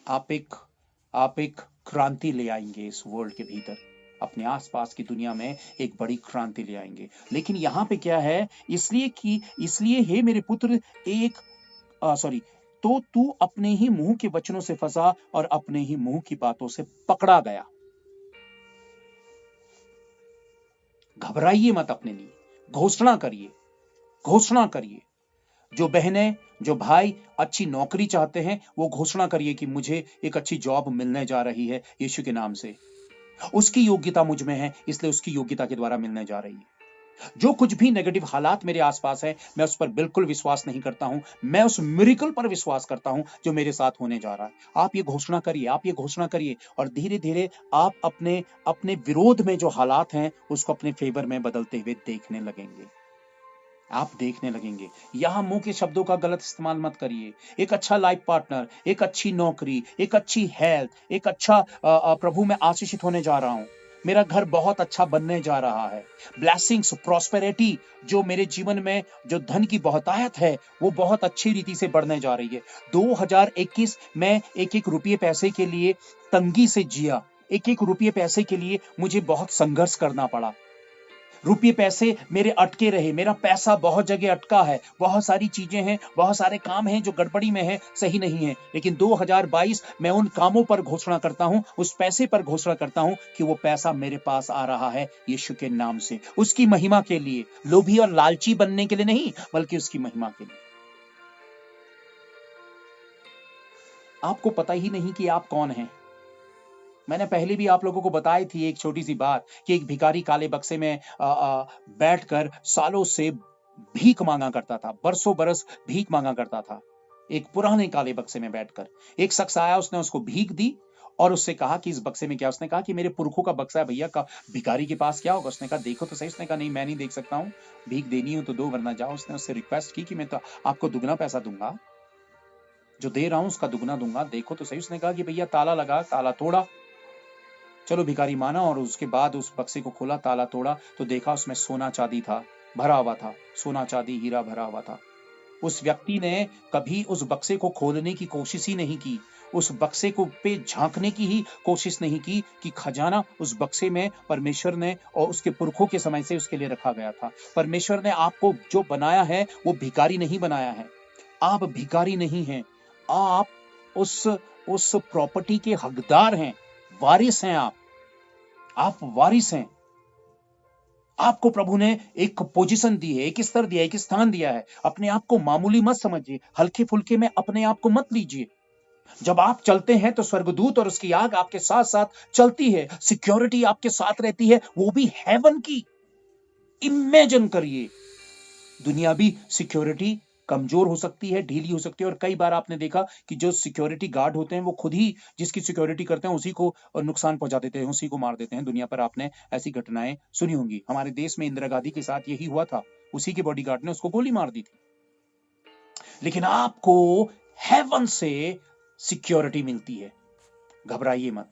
A: आप एक क्रांति ले आएंगे इस वर्ल्ड के भीतर। अपने आसपास की दुनिया में एक बड़ी क्रांति ले आएंगे। लेकिन यहाँ पे क्या है, इसलिए हे मेरे पुत्र तो तू अपने ही मुंह के वचनों से फंसा और अपने ही मुंह की बातों से पकड़ा गया। घबराइए मत अपने लिए, घोषणा करिए। जो बहनें, जो भाई अच्छी नौकरी चाहते हैं, वो घोषणा करिए कि मुझे एक अच्छी जॉब मिलने जा रही है यीशु के नाम से। उसकी योग्यता मुझ में है, इसलिए उसकी योग्यता के द्वारा मिलने जा रही है। जो कुछ भी नेगेटिव हालात मेरे आसपास है, मैं उस पर बिल्कुल विश्वास नहीं करता हूं। मैं उस मिरेकल पर विश्वास करता हूं जो मेरे साथ होने जा रहा है। आप ये घोषणा करिए और धीरे धीरे आप अपने विरोध में जो हालात हैं उसको अपने फेवर में बदलते हुए देखने लगेंगे। आप देखने लगेंगे। यहां मुंह के शब्दों का गलत इस्तेमाल मत करिए। एक अच्छा लाइफ पार्टनर, एक अच्छी नौकरी, एक अच्छी हेल्थ, एक अच्छा प्रभु में आशीषित होने जा रहा हूं, मेरा घर बहुत अच्छा बनने जा रहा है, ब्लेसिंग्स, प्रॉस्पेरिटी, जो मेरे जीवन में जो धन की बहुतायत है वो बहुत अच्छी रीति से बढ़ने जा रही है। 2021 में एक एक रुपये पैसे के लिए तंगी से जिया। एक एक रुपये पैसे के लिए मुझे बहुत संघर्ष करना पड़ा। रुपये पैसे मेरे अटके रहे, मेरा पैसा बहुत जगह अटका है, बहुत सारी चीजें हैं, बहुत सारे काम हैं जो गड़बड़ी में है, सही नहीं है। लेकिन 2022 मैं उन कामों पर घोषणा करता हूं, उस पैसे पर घोषणा करता हूं कि वो पैसा मेरे पास आ रहा है यीशु के नाम से, उसकी महिमा के लिए, लोभी और लालची बनने के लिए नहीं, बल्कि उसकी महिमा के लिए। आपको पता ही नहीं कि आप कौन हैं। मैंने पहले भी आप लोगों को बताई थी एक छोटी सी बात कि एक भिखारी काले बक्से में बैठकर सालों से भीख मांगा करता था, बरसों बरस भीख मांगा करता था। एक पुराने काले बक्से में बैठकर एक शख्स आया, उसने उसको भीख दी और उससे कहा कि इस बक्से में क्या? उसने कहा कि मेरे पुरखों का बक्सा है भैया, का भिखारी के पास क्या होगा? उसने कहा देखो तो सही। उसने कहा नहीं, मैं नहीं देख सकता हूँ, भीख देनी हो तो दो वरना जाओ। उसने उससे रिक्वेस्ट की कि मैं तो आपको दुगना पैसा दूंगा, जो दे रहा हूं उसका दुगना दूंगा, देखो तो सही। उसने कहा कि भैया ताला लगा, ताला तोड़ा। चलो भिखारी माना और उसके बाद उस बक्से को खोला, ताला तोड़ा तो देखा उसमें सोना चांदी था, भरा हुआ था, सोना चांदी हीरा भरा हुआ था। उस व्यक्ति ने कभी उस बक्से को खोलने की कोशिश ही नहीं की, उस बक्से को पे झांकने की ही कोशिश नहीं की कि खजाना उस बक्से में परमेश्वर ने और उसके पुरखों के समय से उसके लिए रखा गया था। परमेश्वर ने आपको जो बनाया है वो भिखारी नहीं बनाया है। आप भिखारी नहीं हैं, आप उस प्रॉपर्टी के हकदार हैं, वारिस हैं। आप वारिस हैं। आपको प्रभु ने एक पोजीशन दी है, एक स्तर दिया है, एक स्थान दिया है। अपने आप को मामूली मत समझिए, हल्के फुल्के में अपने आप को मत लीजिए। जब आप चलते हैं तो स्वर्गदूत और उसकी आग आपके साथ साथ चलती है, सिक्योरिटी आपके साथ रहती है, वो भी हेवन की। इमेजिन करिए, दुनियावी सिक्योरिटी कमजोर हो सकती है, ढीली हो सकती है, और कई बार आपने देखा कि जो सिक्योरिटी गार्ड होते हैं वो खुद ही जिसकी सिक्योरिटी करते हैं उसी को नुकसान पहुंचा देते हैं, उसी को मार देते हैं। दुनिया पर आपने ऐसी घटनाएं सुनी होंगी। हमारे देश में इंदिरा गांधी के साथ यही हुआ था, उसी के बॉडीगार्ड ने उसको गोली मार दी थी। लेकिन आपको हेवन से सिक्योरिटी मिलती है, घबराइए मत।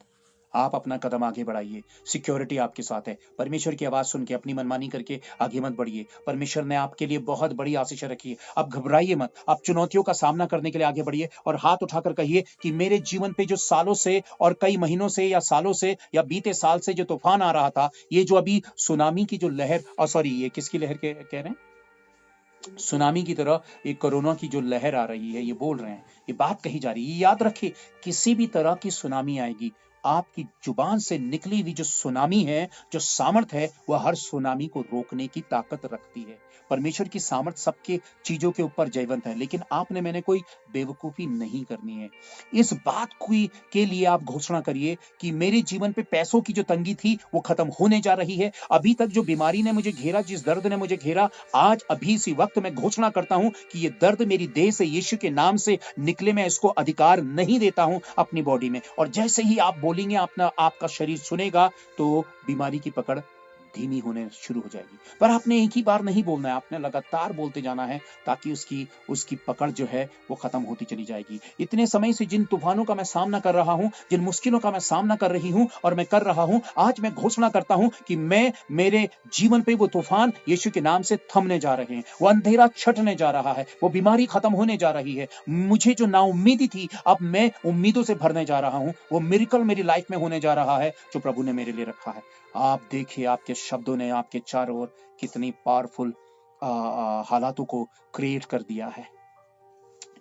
A: आप अपना कदम आगे बढ़ाइए, सिक्योरिटी आपके साथ है। परमेश्वर की आवाज सुन के अपनी मनमानी करके आगे मत बढ़िए। परमेश्वर ने आपके लिए बहुत बड़ी आशीष रखी है। आप घबराइए मत, आप चुनौतियों का सामना करने के लिए आगे बढ़िए और हाथ उठाकर कहिए कि मेरे जीवन पे जो सालों से और कई महीनों से या सालों से या बीते साल से जो तूफान आ रहा था, ये जो अभी सुनामी की जो लहर, सॉरी, ये किसकी लहर कह रहे हैं, सुनामी की तरह एक कोरोना की जो लहर आ रही है, ये बोल रहे हैं, ये बात कही जा रही है। याद रखिए, किसी भी तरह की सुनामी आएगी, आपकी जुबान से निकली हुई जो सुनामी है, जो सामर्थ है, वह हर सुनामी को रोकने की ताकत रखती है। परमेश्वर की सामर्थ सबके चीजों के ऊपर जयवंत है, लेकिन आपने मैंने कोई बेवकूफी नहीं करनी है। इस बात की के लिए आप घोषणा करिए कि मेरे जीवन पे पैसों की जो तंगी थी वो खत्म होने जा रही है। अभी तक जो बीमारी ने मुझे घेरा, जिस दर्द ने मुझे घेरा, आज अभी इसी वक्त मैं घोषणा करता हूं कि ये दर्द मेरी देह से यीशु के नाम से निकले। मैं इसको अधिकार नहीं देता हूं अपनी बॉडी में। और जैसे ही आप बोलेंगे, अपना आपका शरीर सुनेगा, तो बीमारी की पकड़ धीमी होने शुरू हो जाएगी। पर आपने एक ही बार नहीं बोलना है, आपने लगातार बोलते जाना है, ताकि उसकी उसकी पकड़ जो है वो खत्म होती चली जाएगी। इतने समय से जिन तूफानों का मैं सामना कर रहा हूं, जिन मुश्किलों का मैं सामना कर रही हूं और मैं कर रहा हूं, आज मैं घोषणा करता हूं कि मेरे जीवन पे वो तूफान यीशु के नाम से थमने जा रहे हैं। वो अंधेरा छटने जा रहा है, वो बीमारी खत्म होने जा रही है। मुझे जो नाउम्मीदी थी, अब मैं उम्मीदों से भरने जा रहा हूं। वो मिरेकल मेरी लाइफ में होने जा रहा है जो प्रभु ने मेरे लिए रखा है। आप देखिए, आपके शब्दों ने आपके चारों ओर कितनी पावरफुल हालातों को क्रिएट कर दिया है,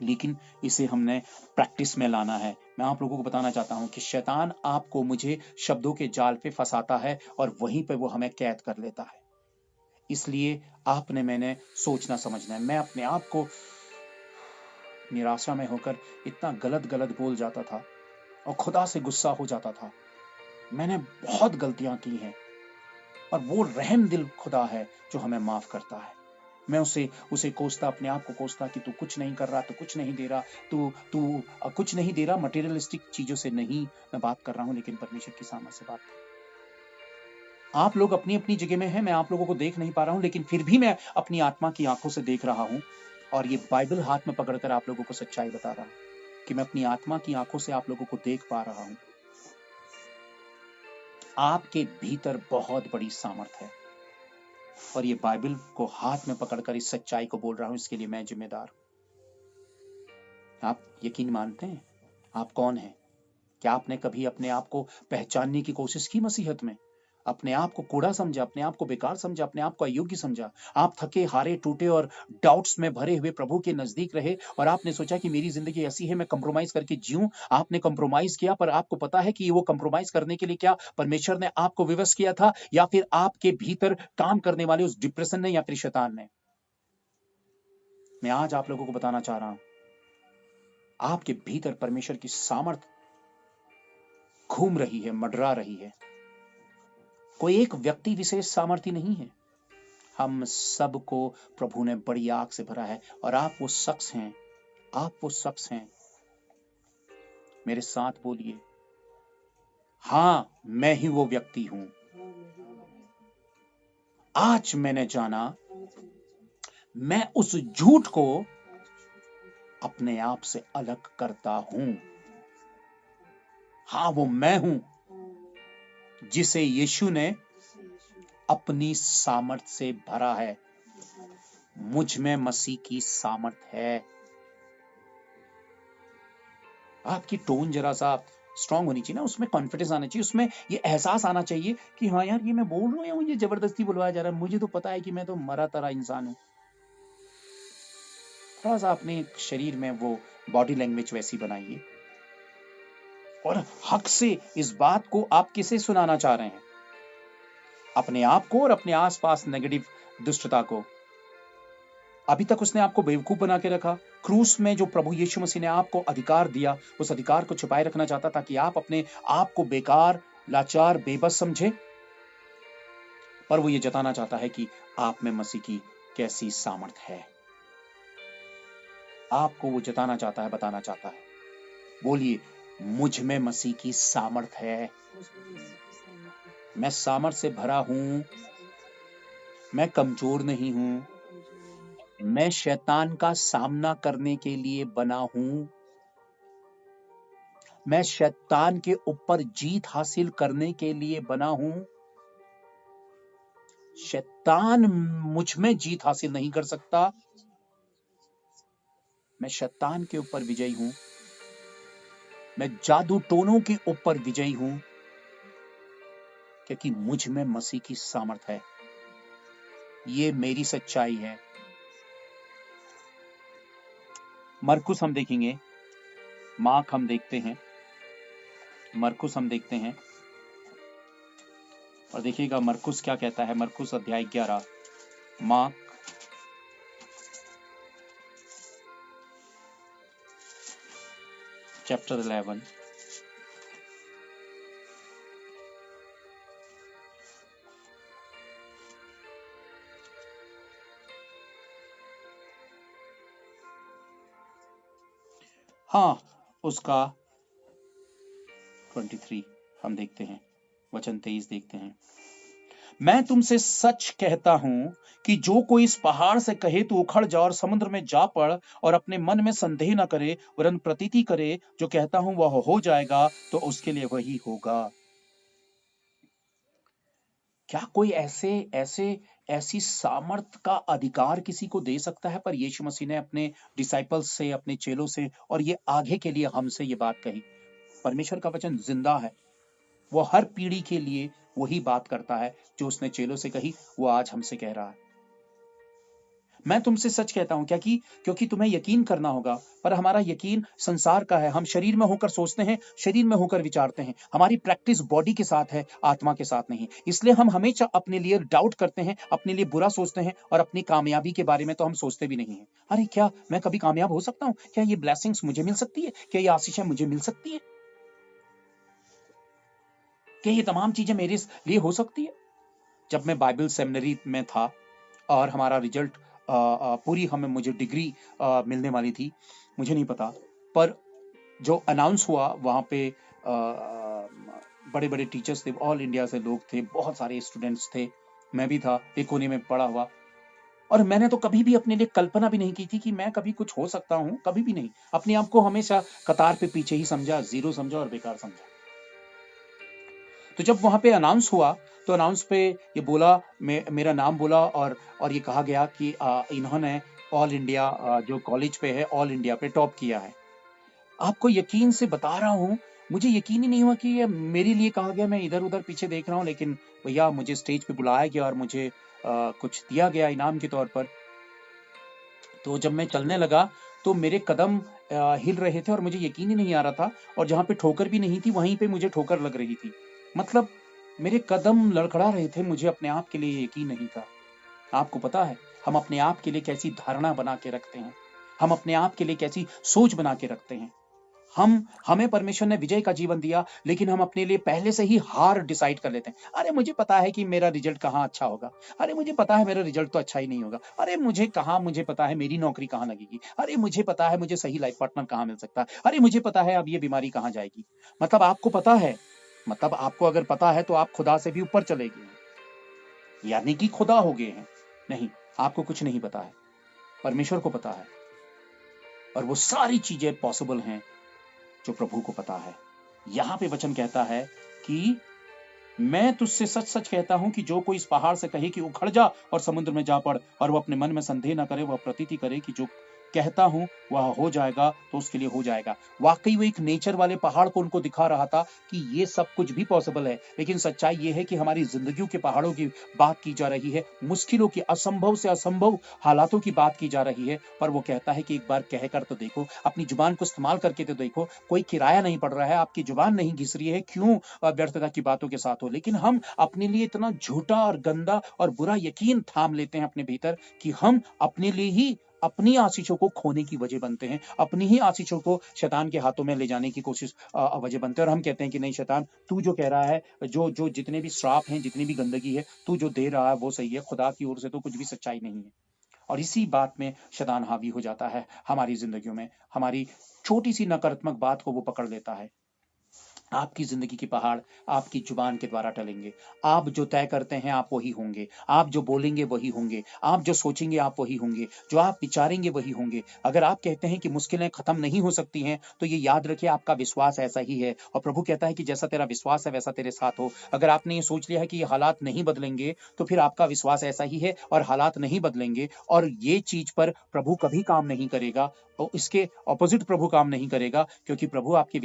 A: लेकिन इसे हमने प्रैक्टिस में लाना है। मैं आप लोगों को बताना चाहता हूं कि शैतान आपको मुझे शब्दों के जाल पे फंसाता है और वहीं पे वो हमें कैद कर लेता है। इसलिए आपने मैंने सोचना समझना है। मैं अपने आप को निराशा में होकर इतना गलत गलत बोल जाता था और खुदा से गुस्सा हो जाता था। मैंने बहुत गलतियां की हैं और वो रहम दिल खुदा है जो हमें माफ करता है। मैं उसे कोसता, अपने आप को कोसता कि तू कुछ नहीं कर रहा, तू कुछ नहीं दे रहा, तू कुछ नहीं दे रहा। मटेरियलिस्टिक चीजों से नहीं मैं बात कर रहा हूं, लेकिन परमेश्वर की सामने से बात। आप लोग अपनी अपनी जगह में हैं, मैं आप लोगों को देख नहीं पा रहा हूं, लेकिन फिर भी मैं अपनी आत्मा की आंखों से देख रहा हूं और ये बाइबल हाथ में पकड़कर आप लोगों को सच्चाई बता रहा हूं कि मैं अपनी आत्मा की आंखों से आप लोगों को देख पा रहा हूं। आपके भीतर बहुत बड़ी सामर्थ है और ये बाइबल को हाथ में पकड़कर इस सच्चाई को बोल रहा हूं, इसके लिए मैं जिम्मेदार हूं। आप यकीन मानते हैं? आप कौन हैं? क्या आपने कभी अपने आप को पहचानने की कोशिश की मसीहत में? अपने आप को कूड़ा समझा, अपने आप को बेकार समझा, अपने आप को अयोग्य समझा। आप थके हारे टूटे और डाउट्स में भरे हुए प्रभु के नजदीक रहे और आपने सोचा कि मेरी जिंदगी ऐसी है, मैं कंप्रोमाइज करके जीऊं। आपने कंप्रोमाइज किया, पर आपको पता है कि वो कंप्रोमाइज करने के लिए क्या परमेश्वर ने आपको विवश किया था, या फिर आपके भीतर काम करने वाले उस डिप्रेशन ने या फिर शैतान ने? मैं आज आप लोगों को बताना चाह रहा हूं, आपके भीतर परमेश्वर की सामर्थ घूम रही है, मंडरा रही है। कोई एक व्यक्ति विशेष सामर्थ्य नहीं है, हम सबको प्रभु ने बड़ी आग से भरा है और आप वो शख्स हैं, आप वो शख्स हैं। मेरे साथ बोलिए, हां, मैं ही वो व्यक्ति हूं। आज मैंने जाना, मैं उस झूठ को अपने आप से अलग करता हूं। हां, वो मैं हूं जिसे यीशु ने अपनी सामर्थ से भरा है। मुझ में मसीह की सामर्थ है। आपकी टोन जरा सा स्ट्रांग होनी चाहिए ना, उसमें कॉन्फिडेंस आना चाहिए, उसमें ये एहसास आना चाहिए कि हाँ यार, ये मैं बोल रहा हूँ, ये जबरदस्ती बुलवाया जा रहा है, मुझे तो पता है कि मैं तो मरा तरा इंसान हूँ। थोड़ा सा अपने शरीर में वो बॉडी लैंग्वेज वैसी बनाइए और हक से इस बात को आप किसे सुनाना चाह रहे हैं? अपने आप को और अपने आसपास नेगेटिव दुष्टता को। अभी तक उसने आपको बेवकूफ बना के रखा। क्रूस में जो प्रभु यीशु मसीह ने आपको अधिकार दिया, उस अधिकार को छुपाए रखना चाहता ताकि आप अपने आप को बेकार, लाचार, बेबस समझे। पर वो ये जताना चाहता है कि आप में मसीह की कैसी सामर्थ है। आपको वो जताना चाहता है, बताना चाहता है। बोलिए, मुझ में मसीह की सामर्थ है। मैं सामर्थ से भरा हूं। मैं कमजोर नहीं हूं। मैं शैतान का सामना करने के लिए बना हूं। मैं शैतान के ऊपर जीत हासिल करने के लिए बना हूं। शैतान मुझ में जीत हासिल नहीं कर सकता। मैं शैतान के ऊपर विजयी हूं। मैं जादू टोनों के ऊपर विजयी हूं, क्योंकि मुझ में मसीह की सामर्थ है। ये मेरी सच्चाई है। मरकुस हम देखेंगे, मार्क हम देखते हैं, मरकुस हम देखते हैं और देखिएगा मरकुस क्या कहता है। मरकुस अध्याय 11, मार्क चैप्टर 11 हाँ उसका 23 हम देखते हैं, वचन 23 देखते हैं। मैं तुमसे सच कहता हूं कि जो कोई इस पहाड़ से कहे तो उखड़ जा और समुद्र में जा पड़ और अपने मन में संदेह न करे वरन प्रतीति करे जो कहता हूं वह हो जाएगा, तो उसके लिए वही होगा। क्या कोई ऐसी सामर्थ का अधिकार किसी को दे सकता है? पर यीशु मसीह ने अपने डिसाइपल्स से, अपने चेलों से और ये आगे के लिए हमसे ये बात कही। परमेश्वर का वचन जिंदा है। वो हर पीढ़ी के लिए वही बात करता है जो उसने चेलों से कही, वो आज हमसे कह रहा है। मैं तुमसे सच कहता हूं, क्या कि क्योंकि तुम्हें यकीन करना होगा, पर हमारा यकीन संसार का है। हम शरीर में होकर सोचते हैं, शरीर में होकर विचारते हैं। हमारी प्रैक्टिस बॉडी के साथ है, आत्मा के साथ नहीं। इसलिए हम हमेशा अपने लिए डाउट करते हैं, अपने लिए बुरा सोचते हैं और अपनी कामयाबी के बारे में तो हम सोचते भी नहीं है। अरे क्या मैं कभी कामयाब हो सकता हूँ? क्या ये ब्लेसिंग्स मुझे मिल सकती है? क्या ये आशीषें मुझे मिल सकती है? क्या ये तमाम चीजें मेरे लिए हो सकती है? जब मैं बाइबल सेमिनरी में था और हमारा रिजल्ट पूरी मुझे डिग्री मिलने वाली थी, मुझे नहीं पता, पर जो अनाउंस हुआ वहाँ पे बड़े बड़े टीचर्स थे, ऑल इंडिया से लोग थे, बहुत सारे स्टूडेंट्स थे, मैं भी था एक कोने में पड़ा हुआ। और मैंने तो कभी भी अपने लिए कल्पना भी नहीं की थी कि मैं कभी कुछ हो सकता हूँ, कभी भी नहीं। अपने आप को हमेशा कतार पे पीछे ही समझा, जीरो समझा और बेकार समझा। तो जब वहां पे अनाउंस हुआ तो अनाउंस पे ये बोला, मेरा नाम बोला और ये कहा गया कि इन्होंने ऑल इंडिया जो कॉलेज पे है, ऑल इंडिया पे टॉप किया है। आपको यकीन से बता रहा हूँ, मुझे यकीन ही नहीं हुआ कि ये मेरे लिए कहा गया। मैं इधर उधर पीछे देख रहा हूँ, लेकिन भैया मुझे स्टेज पे बुलाया गया और मुझे कुछ दिया गया इनाम के तौर पर। तो जब मैं चलने लगा तो मेरे कदम हिल रहे थे और मुझे यकीन ही नहीं आ रहा था, और जहाँ पे ठोकर भी नहीं थी वहीं पे मुझे ठोकर लग रही थी। मतलब मेरे कदम लड़खड़ा रहे थे, मुझे अपने आप के लिए यकीन नहीं था। आपको पता है हम अपने आप के लिए कैसी धारणा बना के रखते हैं, हम अपने आप के लिए कैसी सोच बना के रखते हैं। हमें परमेश्वर ने विजय का जीवन दिया, लेकिन हम अपने लिए पहले से ही हार डिसाइड कर लेते हैं। अरे मुझे पता है कि मेरा रिजल्ट कहाँ अच्छा होगा, अरे मुझे पता है मेरा रिजल्ट तो अच्छा ही नहीं होगा, अरे मुझे पता है मेरी नौकरी कहाँ लगेगी, अरे मुझे पता है मुझे सही लाइफ पार्टनर कहाँ मिल सकता है, अरे मुझे पता है अब ये बीमारी कहाँ जाएगी। मतलब आपको पता है, मतलब आपको अगर पता है तो आप खुदा से भी ऊपर चले गए हैं, यानी कि खुदा हो गए हैं। नहीं, आपको कुछ नहीं पता है, परमेश्वर को पता है, और वो सारी चीजें पॉसिबल हैं जो प्रभु को पता है। यहां पे वचन कहता है कि मैं तुझसे सच सच कहता हूं कि जो कोई इस पहाड़ से कहे कि उखड़ जा और समुद्र में जा पड़, और वो अपने मन में संदेह न करे, वह प्रतीति करे कि जो कहता हूं वह हो जाएगा, तो उसके लिए हो जाएगा। वाकई वो एक नेचर वाले पहाड़ को उनको दिखा रहा था कि ये सब कुछ भी पॉसिबल है, लेकिन सच्चाई ये है कि हमारी जिंदगियों के पहाड़ों की बात की जा रही है, मुश्किलों की, असंभव से असंभव हालातों की बात की जा रही है। पर वो कहता है कि एक बार कहकर तो देखो, अपनी जुबान को इस्तेमाल करके तो देखो, कोई किराया नहीं पड़ रहा है, आपकी जुबान नहीं घिस रही है, क्यों व्यर्थता की बातों के साथ हो। लेकिन हम अपने लिए इतना झूठा और गंदा और बुरा यकीन थाम लेते हैं अपने भीतर कि हम अपने लिए ही अपनी आशीषों को खोने की वजह बनते हैं, अपनी ही आशीषों को शैतान के हाथों में ले जाने की कोशिश वजह बनते हैं। और हम कहते हैं कि नहीं शैतान, तू जो कह रहा है, जो जो जितने भी श्राप हैं, जितनी भी गंदगी है, तू जो दे रहा है वो सही है, खुदा की ओर से तो कुछ भी सच्चाई नहीं है। और इसी बात में शैतान हावी हो जाता है हमारी जिंदगियों में, हमारी छोटी सी नकारात्मक बात को वो पकड़ लेता है। आपकी जिंदगी की पहाड़ आपकी जुबान के द्वारा टलेंगे। आप जो तय करते हैं आप वही होंगे, आप जो बोलेंगे वही होंगे, आप जो सोचेंगे आप वही होंगे, जो आप विचारेंगे वही होंगे। अगर आप कहते हैं कि मुश्किलें खत्म नहीं हो सकती हैं, तो ये याद रखिए आपका विश्वास ऐसा ही है। और प्रभु कहता है कि जैसा तेरा विश्वास है वैसा तेरे साथ हो। अगर आपने ये सोच लिया है कि ये हालात नहीं बदलेंगे, तो फिर आपका विश्वास ऐसा ही है और हालात नहीं बदलेंगे, और ये चीज पर प्रभु कभी काम नहीं करेगा। और इसके ऑपोजिट प्रभु काम नहीं करेगा, क्योंकि प्रभु आपके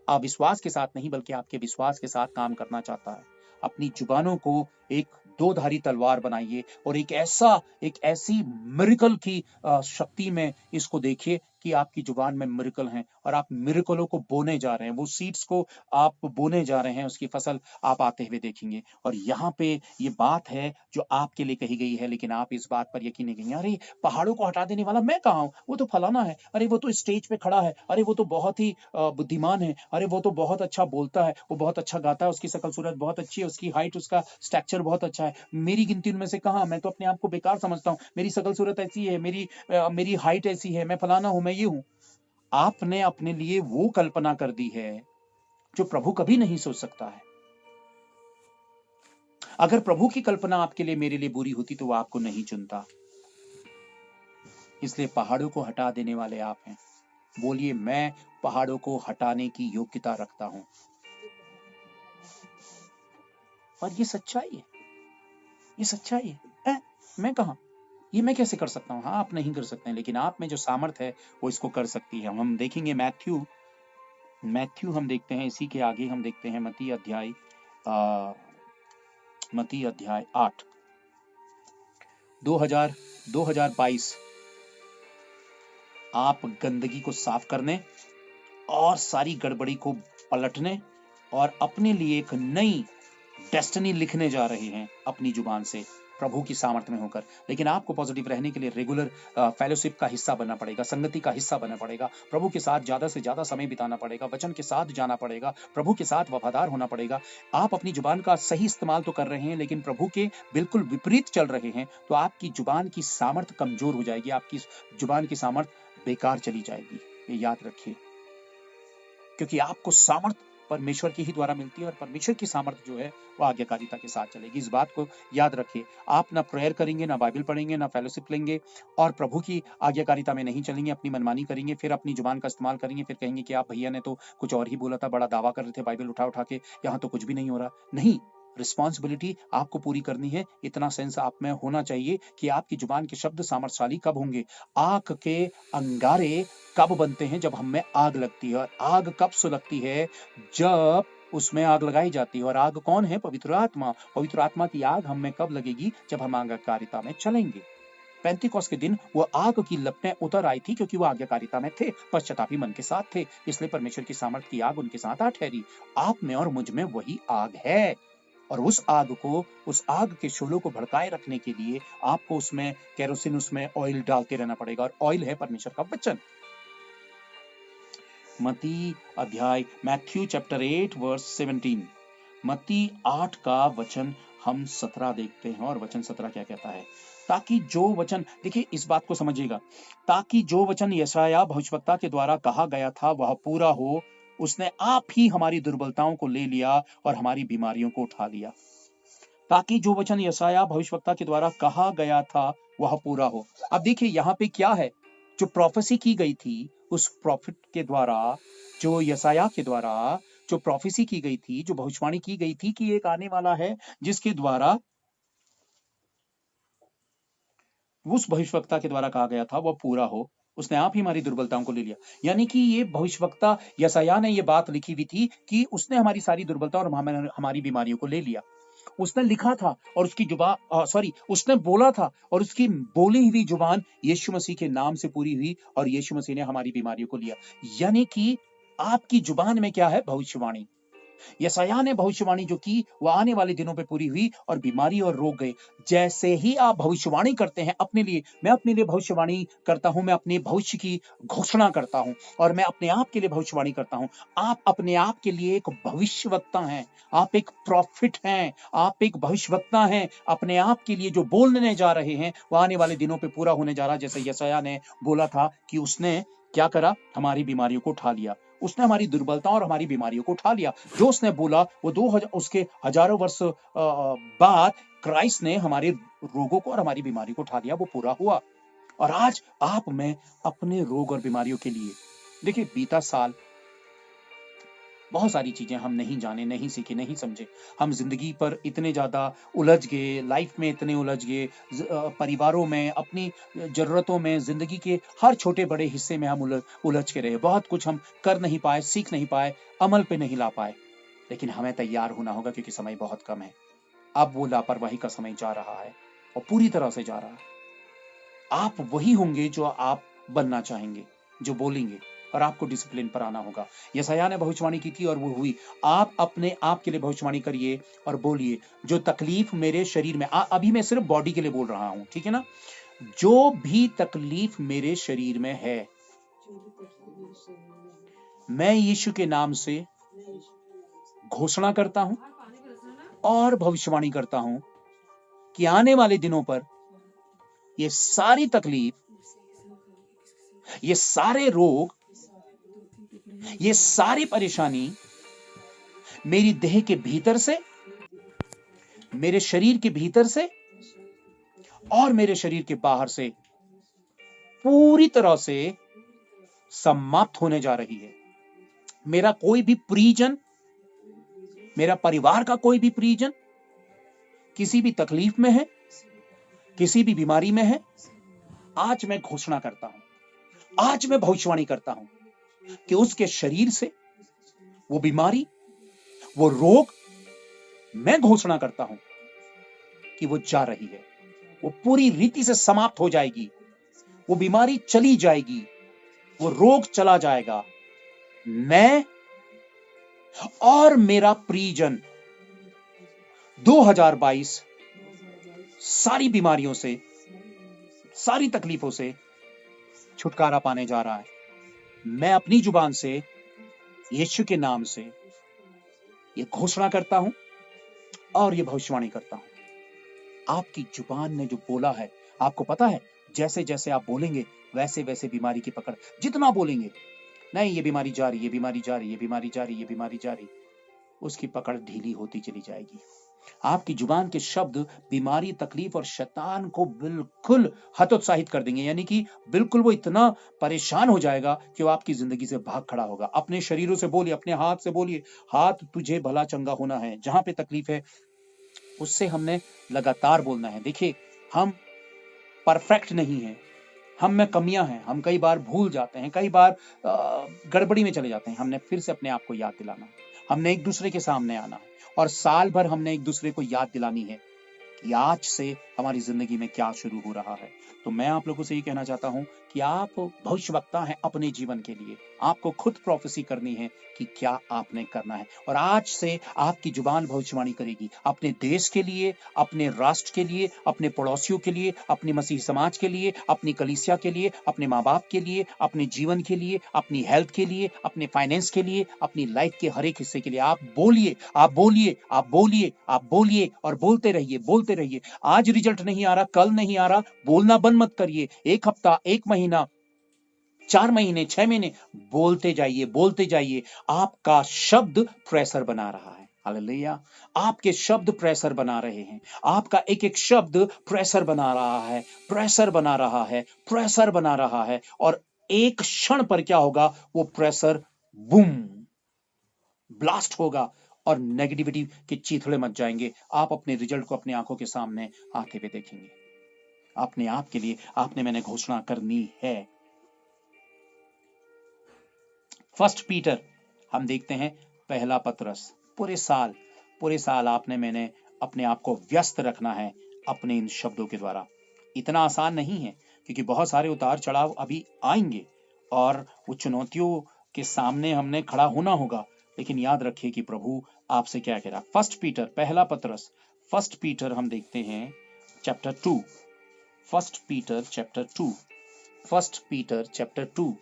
A: अविश्वास के साथ नहीं बल्कि आपके विश्वास के साथ काम करना चाहता है। अपनी जुबानों को एक दो धारी तलवार बनाइए और एक ऐसी मिरेकल की शक्ति में इसको देखिए कि आपकी जुबान में मिरेकल हैं और आप मिरेकलों को बोने जा रहे हैं। वो सीड्स को आप बोने जा रहे हैं, उसकी फसल आप आते हुए देखेंगे। और यहाँ पे ये बात है जो आपके लिए कही गई है, लेकिन आप इस बात पर यकीन नहीं करेंगे, अरे पहाड़ों को हटा देने वाला मैं कहाँ हूँ, वो तो फलाना है, अरे वो तो स्टेज पे खड़ा है, अरे वो तो बहुत ही बुद्धिमान है, अरे वो तो बहुत अच्छा बोलता है, वो बहुत अच्छा गाता है, उसकी शकल सूरत बहुत अच्छी है, उसकी हाइट उसका स्ट्रक्चर बहुत अच्छा है। मेरी गिनती उनमें से कहाँ, मैं तो अपने आप को बेकार समझता हूँ, मेरी शकल सूरत ऐसी है, मेरी हाइट ऐसी है, मैं फलाना हूँ, मैं ये हूँ। आपने अपने लिए वो कल्पना कर दी है जो प्रभु कभी नहीं सोच सकता है। अगर प्रभु की कल्पना आपके लिए मेरे लिए बुरी होती तो वो आपको नहीं चुनता। इसलिए पहाड़ों को हटा देने वाले आप हैं। बोलिए, मैं पहाड़ों को हटाने की योग्यता रखता हूं। और ये सच्चाई है, ये सच्चाई है। मैं कहा, ये मैं कैसे कर सकता हूँ? हाँ, आप नहीं कर सकते हैं, लेकिन आप में जो सामर्थ है वो इसको कर सकती है। हम देखेंगे मैथ्यू हम देखते हैं, इसी के आगे हम देखते हैं मत्ती अध्याय 8 2022। आप गंदगी को साफ करने और सारी गड़बड़ी को पलटने और अपने लिए एक नई डेस्टिनी लिखने जा रहे हैं अपनी जुबान से, प्रभु की सामर्थ्य में होकर। लेकिन आपको पॉजिटिव रहने के लिए रेगुलर फेलोशिप का हिस्सा बनना पड़ेगा, संगति का हिस्सा बनना पड़ेगा, प्रभु के साथ ज्यादा से ज्यादा समय बिताना पड़ेगा, वचन के साथ जाना पड़ेगा, प्रभु के साथ वफादार होना पड़ेगा। आप अपनी जुबान का सही इस्तेमाल तो कर रहे हैं, लेकिन प्रभु के बिल्कुल विपरीत चल रहे हैं, तो आपकी जुबान की सामर्थ्य कमजोर हो जाएगी, आपकी जुबान की सामर्थ्य बेकार चली जाएगी। ये याद रखिए, क्योंकि आपको सामर्थ्य परमेश्वर के ही द्वारा मिलती है और परमेश्वर की सामर्थ्य जो है वो आज्ञाकारिता के साथ चलेगी। इस बात को याद रखिए। आप ना प्रेयर करेंगे, ना बाइबल पढ़ेंगे, ना फेलोशिप लेंगे और प्रभु की आज्ञाकारिता में नहीं चलेंगे, अपनी मनमानी करेंगे, फिर अपनी जुबान का इस्तेमाल करेंगे, फिर कहेंगे कि आप भैया ने तो कुछ और ही बोला था, बड़ा दावा कर रहे थे बाइबल उठा उठा के, यहाँ तो कुछ भी नहीं हो रहा। नहीं, रिस्पॉन्सिबिलिटी आपको पूरी करनी है। इतना सेंस आप में होना चाहिए कि आपकी जुबान के शब्द सामर्थ्यशाली कब होंगे। आग के अंगारे कब बनते हैं? जब हम में आग लगती है। और आग कब सुलगती है? जब उसमें आग लगाई जाती है। और आग कौन है? पवित्र आत्मा। पवित्र आत्मा की आग हम में कब लगेगी? जब हम आज्ञाकारिता में चलेंगे। पेंतिकोस्त के दिन वो आग की लपटें उतर आई थी, क्योंकि वो आज्ञाकारिता में थे, पश्चातापी मन के साथ थे, इसलिए परमेश्वर की सामर्थ्य की आग उनके साथ आ ठहरी। आप में और मुझ में वही आग है, और उस आग के शोलों को भड़काए रखने के लिए आपको उसमें केरोसिन, उसमें ऑयल डालते रहना पड़ेगा, और ऑयल है परमेश्वर का वचन। Matthew chapter 8 verse 17। मत्ती 8 का वचन हम 17 देखते हैं, और वचन 17 क्या कहता है? ताकि जो वचन, देखिए इस बात को समझिएगा, ताकि जो वचन यशायाह भविष्यवक्ता के द्वारा कहा गया था वह पूरा हो। उसने आप ही हमारी दुर्बलताओं को ले लिया और हमारी बीमारियों को उठा लिया। ताकि जो वचन यशायाह भविष्यवक्ता के द्वारा कहा गया था वह पूरा हो। अब देखिए यहाँ पे क्या है, जो प्रोफेसी की गई थी, उस प्रॉफिट के द्वारा, जो यशायाह के द्वारा जो प्रोफेसी की गई थी, जो भविष्यवाणी की गई थी कि एक आने वाला है जिसके द्वारा, उस भविष्यवक्ता के द्वारा कहा गया था वह पूरा हो। उसने आप ही हमारी दुर्बलताओं को ले लिया। यानी कि ये भविष्यवक्ता यशायाह ने ये बात लिखी हुई थी कि उसने हमारी सारी दुर्बलता और हमारी बीमारियों को ले लिया। उसने लिखा था और उसकी जुबान उसने बोला था और उसकी बोली हुई जुबान यीशु मसीह के नाम से पूरी हुई, और यीशु मसीह ने हमारी बीमारियों को लिया। यानी कि आपकी जुबान में क्या है? भविष्यवाणी। यशायाह ने भविष्यवाणी जो की वह आने वाले दिनों पे पूरी हुई और बीमारी और रोग गए। जैसे ही आप भविष्यवाणी करते हैं अपने लिए, मैं अपने लिए भविष्यवाणी करता हूं, मैं अपने भविष्य की घोषणा करता हूं, और मैं अपने आप के लिए भविष्यवाणी करता हूं। आप अपने आप के लिए एक भविष्यवक्ता हैं, आप एक प्रॉफिट हैं, आप एक भविष्यवक्ता हैं। अपने आप के लिए जो बोलने जा रहे हैं वह आने वाले दिनों पे पूरा होने जा रहा है। जैसे यशायाह ने बोला था कि उसने क्या करा? हमारी बीमारियों को उठा लिया। उसने हमारी दुर्बलताओं और हमारी बीमारियों को उठा लिया। जो उसने बोला वो 2000 उसके हजारों वर्ष बाद क्राइस्ट ने हमारे रोगों को और हमारी बीमारी को उठा लिया, वो पूरा हुआ। और आज आप मैं अपने रोग और बीमारियों के लिए, देखिए बीता साल बहुत सारी चीजें हम नहीं जाने, नहीं सीखे, नहीं समझे। हम जिंदगी पर इतने ज्यादा उलझ गए, लाइफ में इतने उलझ गए, परिवारों में, अपनी जरूरतों में, जिंदगी के हर छोटे बड़े हिस्से में हम उलझ के रहे। बहुत कुछ हम कर नहीं पाए, सीख नहीं पाए, अमल पे नहीं ला पाए। लेकिन हमें तैयार होना होगा क्योंकि समय बहुत कम है। अब वो लापरवाही का समय जा रहा है और पूरी तरह से जा रहा है। आप वही होंगे जो आप बनना चाहेंगे, जो बोलेंगे, और आपको डिसिप्लिन पर आना होगा। यशायाह ने भविष्यवाणी की थी और वो हुई। आप अपने आप के लिए भविष्यवाणी करिए और बोलिए, जो तकलीफ मेरे शरीर में, अभी मैं सिर्फ बॉडी के लिए बोल रहा हूं, ठीक है ना, जो भी तकलीफ मेरे शरीर में है, मैं यीशु के नाम से घोषणा करता हूं और भविष्यवाणी करता हूं कि आने वाले दिनों पर ये सारी तकलीफ, ये सारे रोग, ये सारी परेशानी मेरी देह के भीतर से, मेरे शरीर के भीतर से और मेरे शरीर के बाहर से पूरी तरह से समाप्त होने जा रही है। मेरा कोई भी परिजन, मेरा परिवार का कोई भी परिजन किसी भी तकलीफ में है, किसी भी बीमारी में है, आज मैं घोषणा करता हूं, आज मैं भविष्यवाणी करता हूं कि उसके शरीर से वो बीमारी, वो रोग, मैं घोषणा करता हूं कि वो जा रही है, वो पूरी रीति से समाप्त हो जाएगी, वो बीमारी चली जाएगी, वो रोग चला जाएगा। मैं और मेरा परिजन 2022 सारी बीमारियों से, सारी तकलीफों से छुटकारा पाने जा रहा है। मैं अपनी जुबान से यीशु के नाम से ये घोषणा करता हूं और ये भविष्यवाणी करता हूं। आपकी जुबान ने जो बोला है, आपको पता है, जैसे जैसे आप बोलेंगे वैसे वैसे बीमारी की पकड़, जितना बोलेंगे, नहीं ये बीमारी जा रही, ये बीमारी जा रही, ये बीमारी जा रही, ये बीमारी जा रही, उसकी पकड़ ढीली होती चली जाएगी। आपकी जुबान के शब्द बीमारी, तकलीफ और शैतान को बिल्कुल हतोत्साहित कर देंगे, यानी कि बिल्कुल वो इतना परेशान हो जाएगा कि वो आपकी जिंदगी से भाग खड़ा होगा। अपने शरीरों से बोलिए, अपने हाथ से बोलिए, हाथ तुझे भला चंगा होना है। जहां पे तकलीफ है उससे हमने लगातार बोलना है। देखिए, हम परफेक्ट नहीं है, हम में कमियां हैं, हम कई बार भूल जाते हैं, कई बार गड़बड़ी में चले जाते हैं। हमने फिर से अपने आप को याद दिलाना है, हमने एक दूसरे के सामने आना है और साल भर हमने एक दूसरे को याद दिलानी है कि आज से हमारी जिंदगी में क्या शुरू हो रहा है। तो मैं आप लोगों से ये कहना चाहता हूं कि आप भविष्यवक्ता हैं अपने जीवन के लिए, आपको खुद प्रोफेसी करनी है कि क्या आपने करना है। और आज से आपकी जुबान भविष्यवाणी करेगी अपने देश के लिए, अपने राष्ट्र के लिए, अपने पड़ोसियों के लिए, अपने मसीह समाज के लिए, अपनी कलीसिया के लिए, अपने माँ बाप के लिए, अपने जीवन के लिए, अपनी हेल्थ के लिए, अपने फाइनेंस के लिए, अपनी लाइफ के हर एक हिस्से के लिए। आप बोलिए, आप बोलिए, आप बोलिए, आप बोलिए और बोलते रहिए, बोलते रहिए। आज रिजल्ट नहीं आ रहा, कल नहीं आ रहा, बोलना बंद मत करिए। एक हफ्ता, एक महीना, 4 महीने, 6 महीने बोलते जाइए, बोलते जाइए। आपका शब्द प्रेशर बना रहा है। हालेलुया। आपके शब्द प्रेशर बना रहे हैं। आपका एक एक शब्द प्रेशर बना रहा है, प्रेशर बना रहा है, प्रेशर बना रहा है। और एक क्षण पर क्या होगा, वो प्रेशर बूम ब्लास्ट होगा और नेगेटिविटी के चीथड़े मच जाएंगे। आप अपने रिजल्ट को अपनी आंखों के सामने आते हुए देखेंगे। अपने आप के लिए आपने मैंने घोषणा करनी है। फर्स्ट पीटर हम देखते हैं, पहला पतरस। पूरे साल आपने मैंने अपने आप को व्यस्त रखना है अपने इन शब्दों के द्वारा। इतना आसान नहीं है क्योंकि बहुत सारे उतार चढ़ाव अभी आएंगे और वो चुनौतियों के सामने हमने खड़ा होना होगा। लेकिन याद रखिए कि प्रभु आपसे क्या कह रहा। फर्स्ट पीटर, पहला पतरस, फर्स्ट पीटर हम देखते हैं chapter 2। First Peter chapter 2, first Peter chapter 2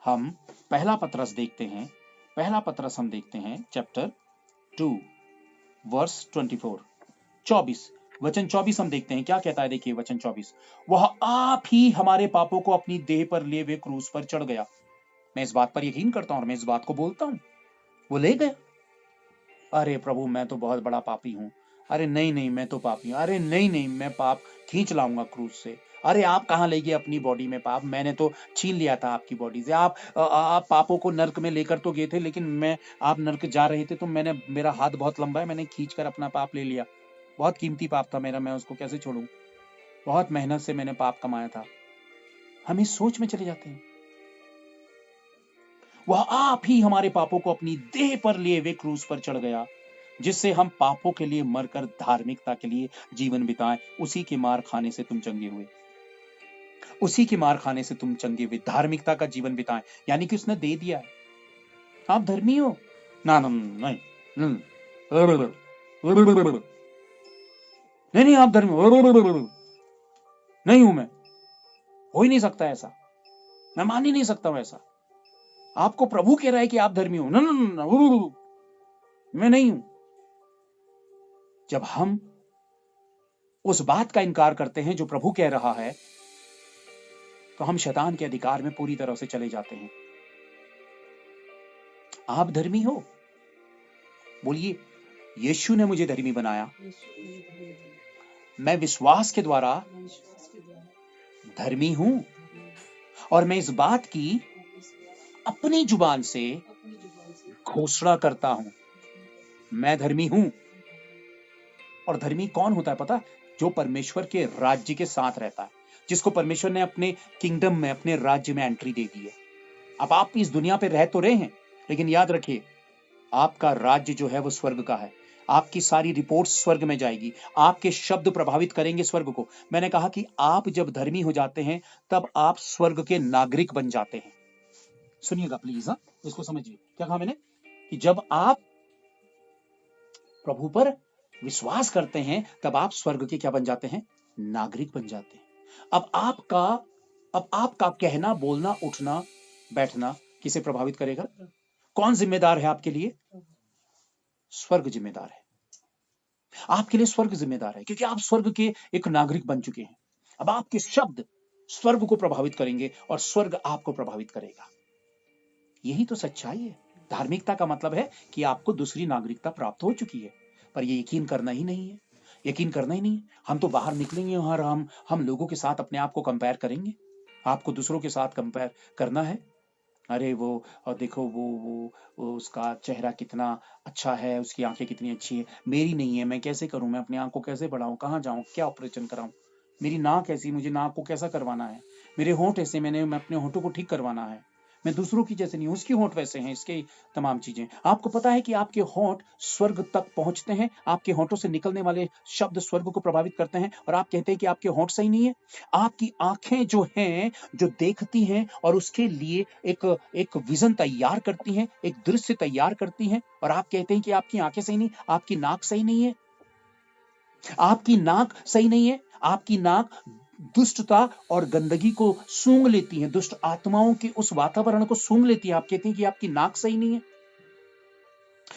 A: हम पहला पतरस देखते हैं। पहला पतरस हम देखते हैं चैप्टर 2 वर्स 24 वचन 24 हम देखते हैं क्या कहता है। देखिए वचन 24, वह आप ही हमारे पापों को अपनी देह पर लिए हुए क्रूस पर चढ़ गया। मैं इस बात पर यकीन करता हूं और मैं इस बात को बोलता हूं। वो ले गया। अरे प्रभु, मैं तो बहुत बड़ा पापी हूं। अरे नहीं नहीं, मैं तो पापी हूं। अरे नहीं नहीं, मैं पाप खींच लाऊंगा क्रूज से। अरे आप कहां ले गए अपनी बॉडी में पाप? मैंने तो छीन लिया था आपकी बॉडी से। आप पापों को नर्क में लेकर तो गए थे, लेकिन मैं आप नर्क जा रहे थे तो मेरा हाथ बहुत लंबा है, मैंने खींच कर अपना पाप ले लिया। बहुत कीमती पाप था मेरा, मैं उसको कैसे छोड़ूं? बहुत मेहनत से मैंने पाप कमाया था। हम इस सोच में चले जाते हैं। वह आप ही हमारे पापों को अपनी देह पर लिए वे क्रूज पर चढ़ गया, जिससे हम पापों के लिए मरकर धार्मिकता के लिए जीवन बिताएं। उसी के मार खाने से तुम चंगे हुए। उसी के मार खाने से तुम चंगे हुए, धार्मिकता का जीवन बिताएं। यानी कि उसने दे दिया है। आप धर्मी हो? ना ना नहीं नहीं नहीं नहीं, आप धर्मी हो? नहीं हूं मैं, हो ही नहीं सकता ऐसा, मैं मान ही नहीं सकता हूं ऐसा। आपको प्रभु कह रहा है कि आप धर्मी हो? ना ना ना, मैं नहीं हूं। जब हम उस बात का इनकार करते हैं जो प्रभु कह रहा है, तो हम शैतान के अधिकार में पूरी तरह से चले जाते हैं। आप धर्मी हो? बोलिए, यीशु ने मुझे धर्मी बनाया। मैं विश्वास के द्वारा धर्मी हूं, और मैं इस बात की अपनी जुबान से घोषणा करता हूं, मैं धर्मी हूं। और धर्मी कौन होता है पता? जो परमेश्वर के राज्य के साथ रहता है, जिसको परमेश्वर ने अपने किंगडम में, अपने राज्य में एंट्री दे दी है। अब आप इस दुनिया पे रह तो रहे हैं, लेकिन याद रखिए, आपका राज्य जो है वो स्वर्ग का है। आपकी सारी रिपोर्ट स्वर्ग में जाएगी, आपके शब्द प्रभावित करेंगे स्वर्ग को। मैंने कहा कि आप जब धर्मी हो जाते हैं, तब आप स्वर्ग के नागरिक बन जाते हैं। सुनिएगा प्लीज, इसको समझिए। क्या कहा मैंने? कि जब आप प्रभु पर विश्वास करते हैं, तब आप स्वर्ग के क्या बन जाते हैं? नागरिक बन जाते हैं। अब आपका कहना, बोलना, उठना, बैठना किसे प्रभावित करेगा? कौन जिम्मेदार है आपके लिए? स्वर्ग जिम्मेदार है। आपके लिए स्वर्ग जिम्मेदार है, क्योंकि आप स्वर्ग के एक नागरिक बन चुके हैं। अब आपके शब्द स्वर्ग को प्रभावित करेंगे और स्वर्ग आपको प्रभावित करेगा। यही तो सच्चाई है। धार्मिकता का मतलब है कि आपको दूसरी नागरिकता प्राप्त हो चुकी है, पर ये यकीन करना ही नहीं है। यकीन करना ही नहीं है। हम तो बाहर निकलेंगे और हम लोगों के साथ अपने आप को कंपेयर करेंगे। आपको दूसरों के साथ कंपेयर करना है? अरे वो, और देखो वो उसका चेहरा कितना अच्छा है, उसकी आंखें कितनी अच्छी है, मेरी नहीं है, मैं कैसे करूं? मैं अपनी आंख को कैसे बढ़ाऊं? कहाँ जाऊं? क्या ऑपरेशन कराऊं? मेरी नाक ऐसी, मुझे नाक को कैसा करवाना है? मेरे होंठ ऐसे, मैं अपने होंठों को ठीक करवाना है। मैं दूसरों की जैसे नहीं हूं, उसके होंठ वैसे हैं, इसके तमाम चीजें। आपको पता है कि आपके होंठ स्वर्ग तक पहुंचते हैं, आपके होंठों से निकलने वाले शब्द स्वर्ग को प्रभावित करते हैं, और आप कहते हैं कि आपके होंठ सही नहीं है। आपकी आंखें जो हैं, जो देखती हैं और उसके लिए एक विजन तैयार करती हैं, एक दृश्य तैयार करती हैं, और आप कहते हैं कि आपकी आंखें सही नहीं, आपकी नाक सही नहीं है। आपकी नाक सही नहीं है। आपकी नाक दुष्टता और गंदगी को सूंघ लेती है, दुष्ट आत्माओं के उस वातावरण को सूंघ लेती है। आप कहते हैं कि आपकी नाक सही नहीं है।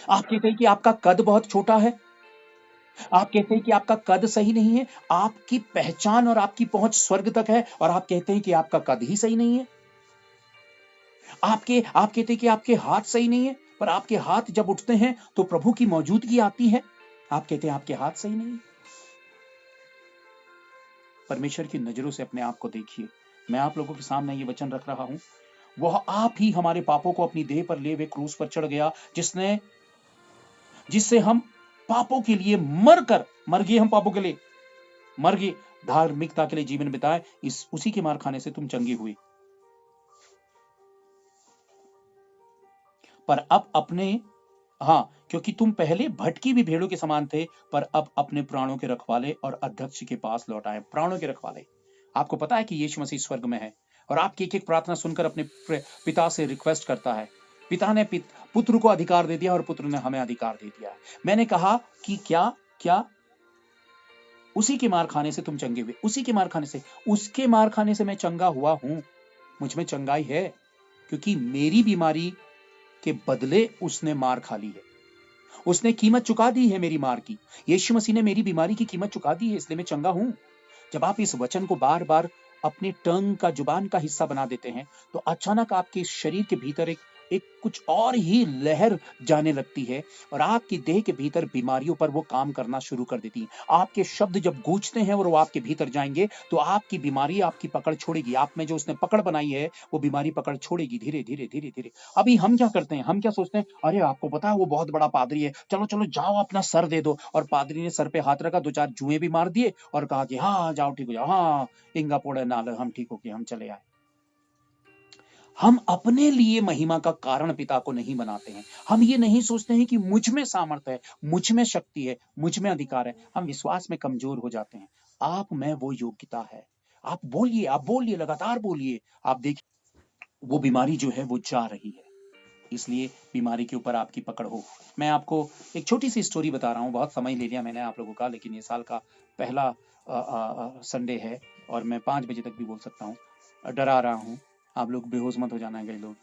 A: आप कहते हैं कि आपका कद बहुत छोटा है। आप कहते हैं कि आपका कद सही नहीं है। आपकी पहचान और आपकी पहुंच स्वर्ग तक है, और आप कहते हैं कि आपका कद ही सही नहीं है। आप कहते हैं कि आपके हाथ सही नहीं है, पर आपके हाथ जब उठते हैं तो प्रभु की मौजूदगी आती है। आप कहते हैं आपके हाथ सही नहीं है। परमेश्वर की नजरों से अपने आप को देखिए। मैं आप लोगों के सामने ये वचन रख रहा हूं, वह आप ही हमारे पापों को अपनी देह पर ले वे क्रूस पर चढ़ गया, जिससे हम पापों के लिए मर गए। हम पापों के लिए मर गए, धार्मिकता के लिए जीवन बिताए। उसी के मार खाने से तुम चंगे हुए। पर अब अपने, हाँ, क्योंकि तुम पहले भटकी भी भेड़ों के समान थे, पर अब अपने प्राणों के रखवाले और अध्यक्ष के पास लौट आए। प्राणों के रखवाले। आपको पता है कि यीशु मसीह स्वर्ग में है, और आपकी एक एक प्रार्थना सुनकर अपने पिता से रिक्वेस्ट करता है। पिता ने पुत्र को अधिकार दे दिया, और पुत्र ने हमें अधिकार दे दिया। मैंने कहा कि क्या उसी के मार खाने से तुम चंगे हुए। उसी के मार खाने से, उसके मार खाने से मैं चंगा हुआ हूं। मुझ में चंगाई है, क्योंकि मेरी बीमारी के बदले उसने मार खा ली है। उसने कीमत चुका दी है मेरी मार की। यीशु मसीह ने मेरी बीमारी की कीमत चुका दी है, इसलिए मैं चंगा हूं। जब आप इस वचन को बार बार अपने टंग का, जुबान का हिस्सा बना देते हैं, तो अचानक आपके शरीर के भीतर एक एक कुछ और ही लहर जाने लगती है और आपकी देह के भीतर बीमारियों पर वो काम करना शुरू कर देती है। आपके शब्द जब गूंजते हैं और वो आपके भीतर जाएंगे तो आपकी बीमारी आपकी पकड़ छोड़ेगी। आप में जो उसने पकड़ बनाई है वो बीमारी पकड़ छोड़ेगी धीरे धीरे धीरे धीरे। अभी हम क्या करते हैं, हम क्या सोचते हैं, अरे आपको पता है वो बहुत बड़ा पादरी है, चलो चलो जाओ अपना सर दे दो। और पादरी ने सर पे हाथ रखा, दो चार जुएं भी मार दिए और कहा कि हाँ जाओ ठीक हो जाओ, हाँ इंगा पोड़े नाल हम ठीक हो गए, हम चले आए। हम अपने लिए महिमा का कारण पिता को नहीं बनाते हैं। हम ये नहीं सोचते हैं कि मुझ में सामर्थ्य है, मुझ में शक्ति है, मुझ में अधिकार है। हम विश्वास में कमजोर हो जाते हैं। आप में वो योग्यता है। आप बोलिए, आप बोलिए, लगातार बोलिए। आप देखिए वो बीमारी जो है वो जा रही है। इसलिए बीमारी के ऊपर आपकी पकड़ हो। मैं आपको एक छोटी सी स्टोरी बता रहा हूँ। बहुत समय ले लिया मैंने आप लोगों का, लेकिन ये साल का पहला संडे है और मैं 5 बजे तक भी बोल सकता हूँ। डरा रहा हूँ, आप लोग बेहोश मत हो जाना कई लोग।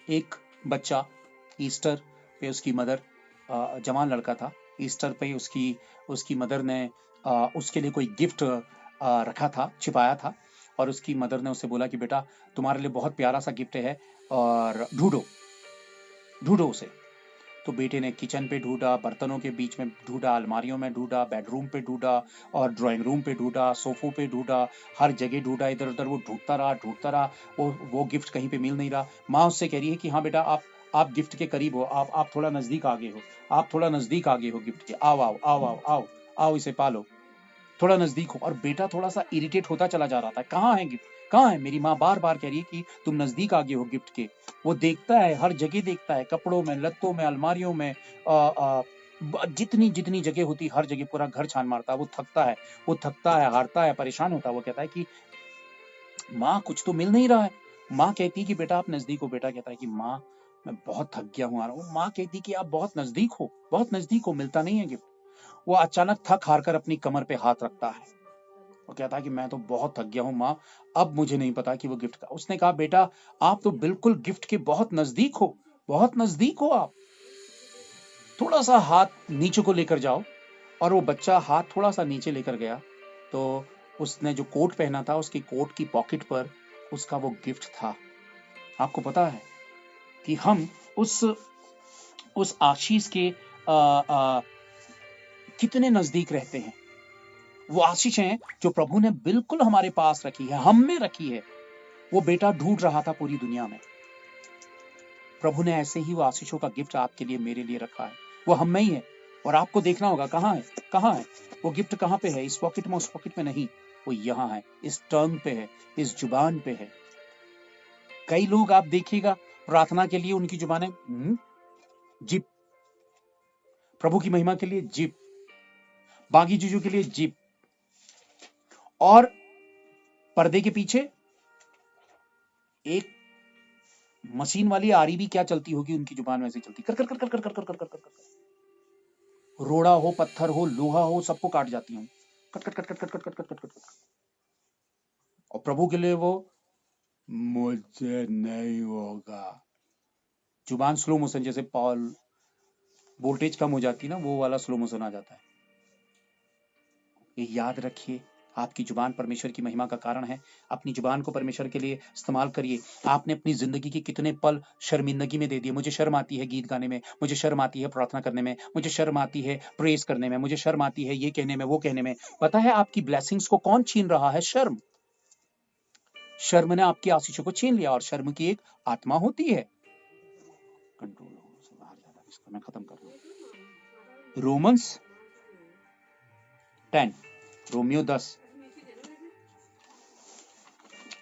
A: एक बच्चा ईस्टर पे उसकी मदर, जवान लड़का था, ईस्टर पे उसकी उसकी मदर ने उसके लिए कोई गिफ्ट रखा था, छिपाया था। और उसकी मदर ने उससे बोला कि बेटा तुम्हारे लिए बहुत प्यारा सा गिफ्ट है और ढूंढो ढूंढो उसे। तो बेटे ने किचन पे ढूंढा, बर्तनों के बीच में ढूंढा, अलमारियों में ढूंढा, बेडरूम पे ढूंढा और ड्राइंग रूम पे ढूंढा, सोफों पे ढूंढा, हर जगह ढूंढा, इधर उधर वो ढूंढता रहा। वो गिफ्ट कहीं पे मिल नहीं रहा। माँ उससे कह रही है कि हाँ बेटा आप गिफ्ट के करीब हो, आप थोड़ा नजदीक आ गए हो, आप थोड़ा नजदीक आ गए हो गिफ्ट के, आओ आओ आओ आओ आओ आओ इसे पालो, थोड़ा नजदीक हो। और बेटा थोड़ा सा इरिटेट होता चला जा रहा था, कहाँ है गिफ्ट, कहाँ है। मेरी माँ बार बार कह रही है कि तुम नजदीक आ गए हो गिफ्ट के। वो देखता है, हर जगह देखता है, कपड़ों में, लत्तों में, अलमारियों में, जितनी जितनी जगह होती हर जगह पूरा घर छान मारता है। वो थकता है, हारता है, परेशान होता है। वो कहता है कि माँ कुछ तो मिल नहीं रहा है। माँ कहती है कि बेटा आप नजदीक हो। बेटा कहता है कि माँ मैं बहुत थक गया हूँ, आ रहा हूँ। माँ कहती कि आप बहुत नजदीक हो, बहुत नजदीक हो, मिलता नहीं है गिफ्ट। वो अचानक थक हार कर अपनी कमर पे हाथ रखता है। वो कहता है कि मैं तो बहुत थक गया हूँ माँ, अब मुझे नहीं पता कि वो गिफ्ट का। उसने कहा बेटा आप तो बिल्कुल गिफ्ट के बहुत नजदीक हो, बहुत नजदीक हो आप, थोड़ा सा हाथ नीचे को लेकर जाओ। और वो बच्चा हाथ थोड़ा सा नीचे लेकर गया तो उसने जो कोट पहना था उसकी कोट की पॉकेट पर उसका वो गिफ्ट था। आपको पता है कि हम उस आशीष के आ, आ, कितने नजदीक रहते हैं। वो आशीष है जो प्रभु ने बिल्कुल हमारे पास रखी है, हम में रखी है। वो बेटा ढूंढ रहा था पूरी दुनिया में, प्रभु ने ऐसे ही वो आशीषों का गिफ्ट आपके लिए, मेरे लिए रखा है। वो हम में ही है और आपको देखना होगा कहाँ है, कहाँ है वो गिफ्ट, कहाँ पे है। इस पॉकेट में, उस पॉकेट में नहीं, वो यहाँ है, इस टंग पे है, इस जुबान पे है। कई लोग आप देखिएगा प्रार्थना के लिए उनकी जुबानें जिप, प्रभु की महिमा के लिए जिप, बागी चीजों के लिए जिप, और पर्दे के पीछे एक मशीन वाली आरी भी क्या चलती होगी, उनकी जुबान वैसे चलती, कर कर कर कर कर कर कर कर कर कर कर। रोड़ा हो, पत्थर हो, लोहा हो, सबको काट जाती हूँ, cut cut cut cut cut cut cut cut cut cut. और प्रभु के लिए वो मुझे नहीं होगा। जुबान स्लो मोशन, जैसे पॉल वोल्टेज कम हो जाती ना, वो वाला स्लो मोशन आ जाता है। ये याद रखिए, आपकी जुबान परमेश्वर की महिमा का कारण है। अपनी जुबान को परमेश्वर के लिए इस्तेमाल करिए। आपने अपनी जिंदगी के कितने पल शर्मिंदगी में दे दिए। मुझे शर्म आती है गीत गाने में, मुझे शर्म आती है प्रार्थना करने में, मुझे शर्म आती है प्रेस करने में, मुझे शर्म आती है ये कहने में, वो कहने में। पता है आपकी ब्लेसिंग्स को कौन छीन रहा है? शर्म। शर्म ने आपकी आशीषों को छीन लिया। और शर्म की एक आत्मा होती है, कंट्रोल से बाहर जा रहा है, इसको मैं खत्म कर रहा हूं। रोमन्स 10, रोमियो 10,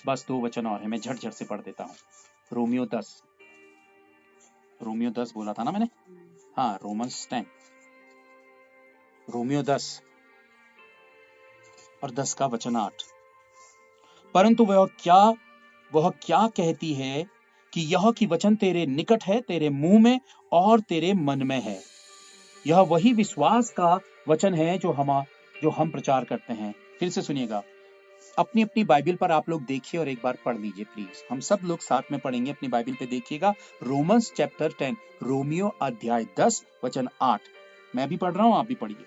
A: बस 2 वचन और है, मैं झट झट से पढ़ देता हूँ। रोमियो 10, रोमियो 10 बोला था ना मैंने, हाँ रोमन्स 10, रोमियो 10 और 10 का वचन 8। परंतु वह क्या कहती है कि यह की वचन तेरे निकट है, तेरे मुंह में और तेरे मन में है। यह वही विश्वास का वचन है जो हम प्रचार करते हैं। फिर से सुनिएगा, अपनी अपनी बाइबल पर आप लोग देखिए और एक बार पढ़ लीजिए प्लीज। हम सब लोग साथ में पढ़ेंगे, अपनी बाइबल पे देखिएगा। रोमन्स चैप्टर 10, रोमियो अध्याय 10 वचन 8। मैं भी पढ़ रहा हूं, आप भी पढ़िए।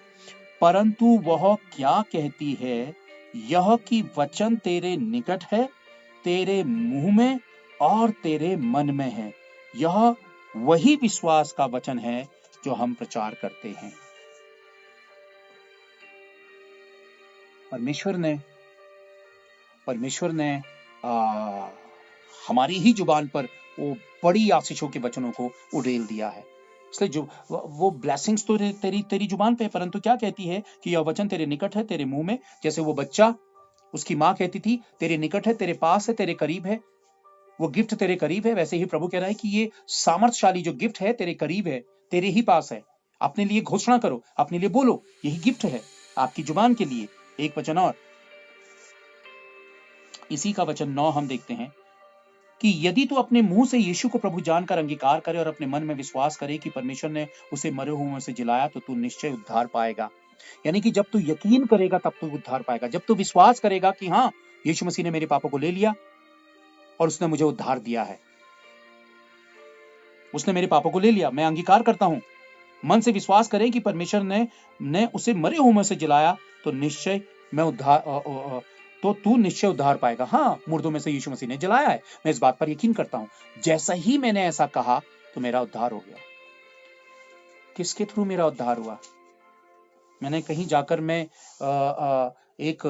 A: परंतु वह क्या कहती है, यह कि वचन तेरे निकट है, तेरे मुंह में और तेरे मन में है। यह वही विश्वास का वचन है जो हम प्रचार करते हैं। परमेश्वर ने आ, हमारी ही जुबान पर वो बड़ी आशीषों के वचनों को उड़ेल दिया है। इसलिए जो वो ब्लेसिंग्स तो तेरी तेरी जुबान पे है, परंतु क्या कहती है कि यह वचन तेरे निकट है, तेरे मुंह में। जैसे वो बच्चा, उसकी माँ कहती थी तेरे निकट है, तेरे पास है, तेरे करीब है, वो गिफ्ट तेरे करीब है। वैसे ही प्रभु कह रहा है कि ये सामर्थशाली जो गिफ्ट है तेरे करीब है, तेरे ही पास है। अपने लिए घोषणा करो, अपने लिए बोलो, यही गिफ्ट है आपकी जुबान के लिए। एक वचन और, इसी का वचन 9 हम देखते हैं कि यदि तू अपने मुंह से यीशु को प्रभु जानकर अंगीकार करे और अपने मन में विश्वास करे कि परमेश्वर ने उसे मरे हुओं में से जिलाया, तो तू निश्चय उद्धार पाएगा। यानी कि जब तू यकीन करेगा तब तू उद्धार पाएगा। जब तू विश्वास करेगा कि हाँ, यीशु मसीह ने मेरे पापों को ले लिया और उसने मुझे उद्धार दिया है, उसने मेरे पापों को ले लिया, मैं अंगीकार करता हूं, मन से विश्वास करें कि परमेश्वर ने उसे मरे हुओं में से जिलाया, तो निश्चय मैं उद्धार तो तू निश्चय उद्धार पाएगा। हाँ, मुर्दों में से यीशु मसीह ने जलाया है, मैं इस बात पर यकीन करता हूं। जैसा ही मैंने ऐसा कहा तो मेरा उद्धार हो गया। किसके थ्रू मेरा उद्धार हुआ? मैंने कहीं जाकर मैं एक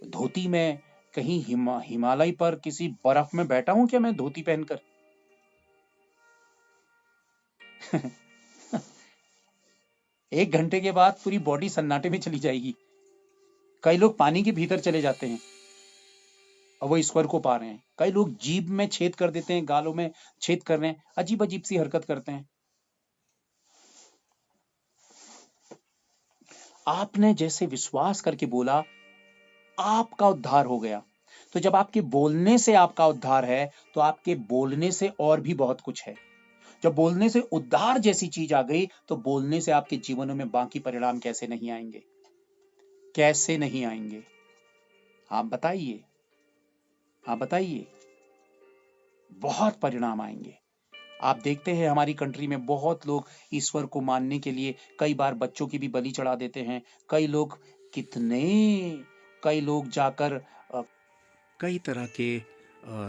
A: धोती में कहीं हिमालय पर किसी बर्फ में बैठा हूं क्या मैं धोती पहनकर? एक घंटे के बाद पूरी बॉडी सन्नाटे में चली जाएगी। कई लोग पानी के भीतर चले जाते हैं और वो ईश्वर को पा रहे हैं। कई लोग जीभ में छेद कर देते हैं, गालों में छेद कर रहे हैं, अजीब अजीब सी हरकत करते हैं। आपने जैसे विश्वास करके बोला, आपका उद्धार हो गया। तो जब आपके बोलने से आपका उद्धार है, तो आपके बोलने से और भी बहुत कुछ है। जब बोलने से उद्धार जैसी चीज आ गई, तो बोलने से आपके जीवनों में बाकी परिणाम कैसे नहीं आएंगे? कैसे नहीं आएंगे? आप बताइए, आप बताइए। बहुत परिणाम आएंगे। आप देखते हैं हमारी कंट्री में बहुत लोग ईश्वर को मानने के लिए कई बार बच्चों की भी बलि चढ़ा देते हैं। कई लोग कई लोग जाकर कई तरह के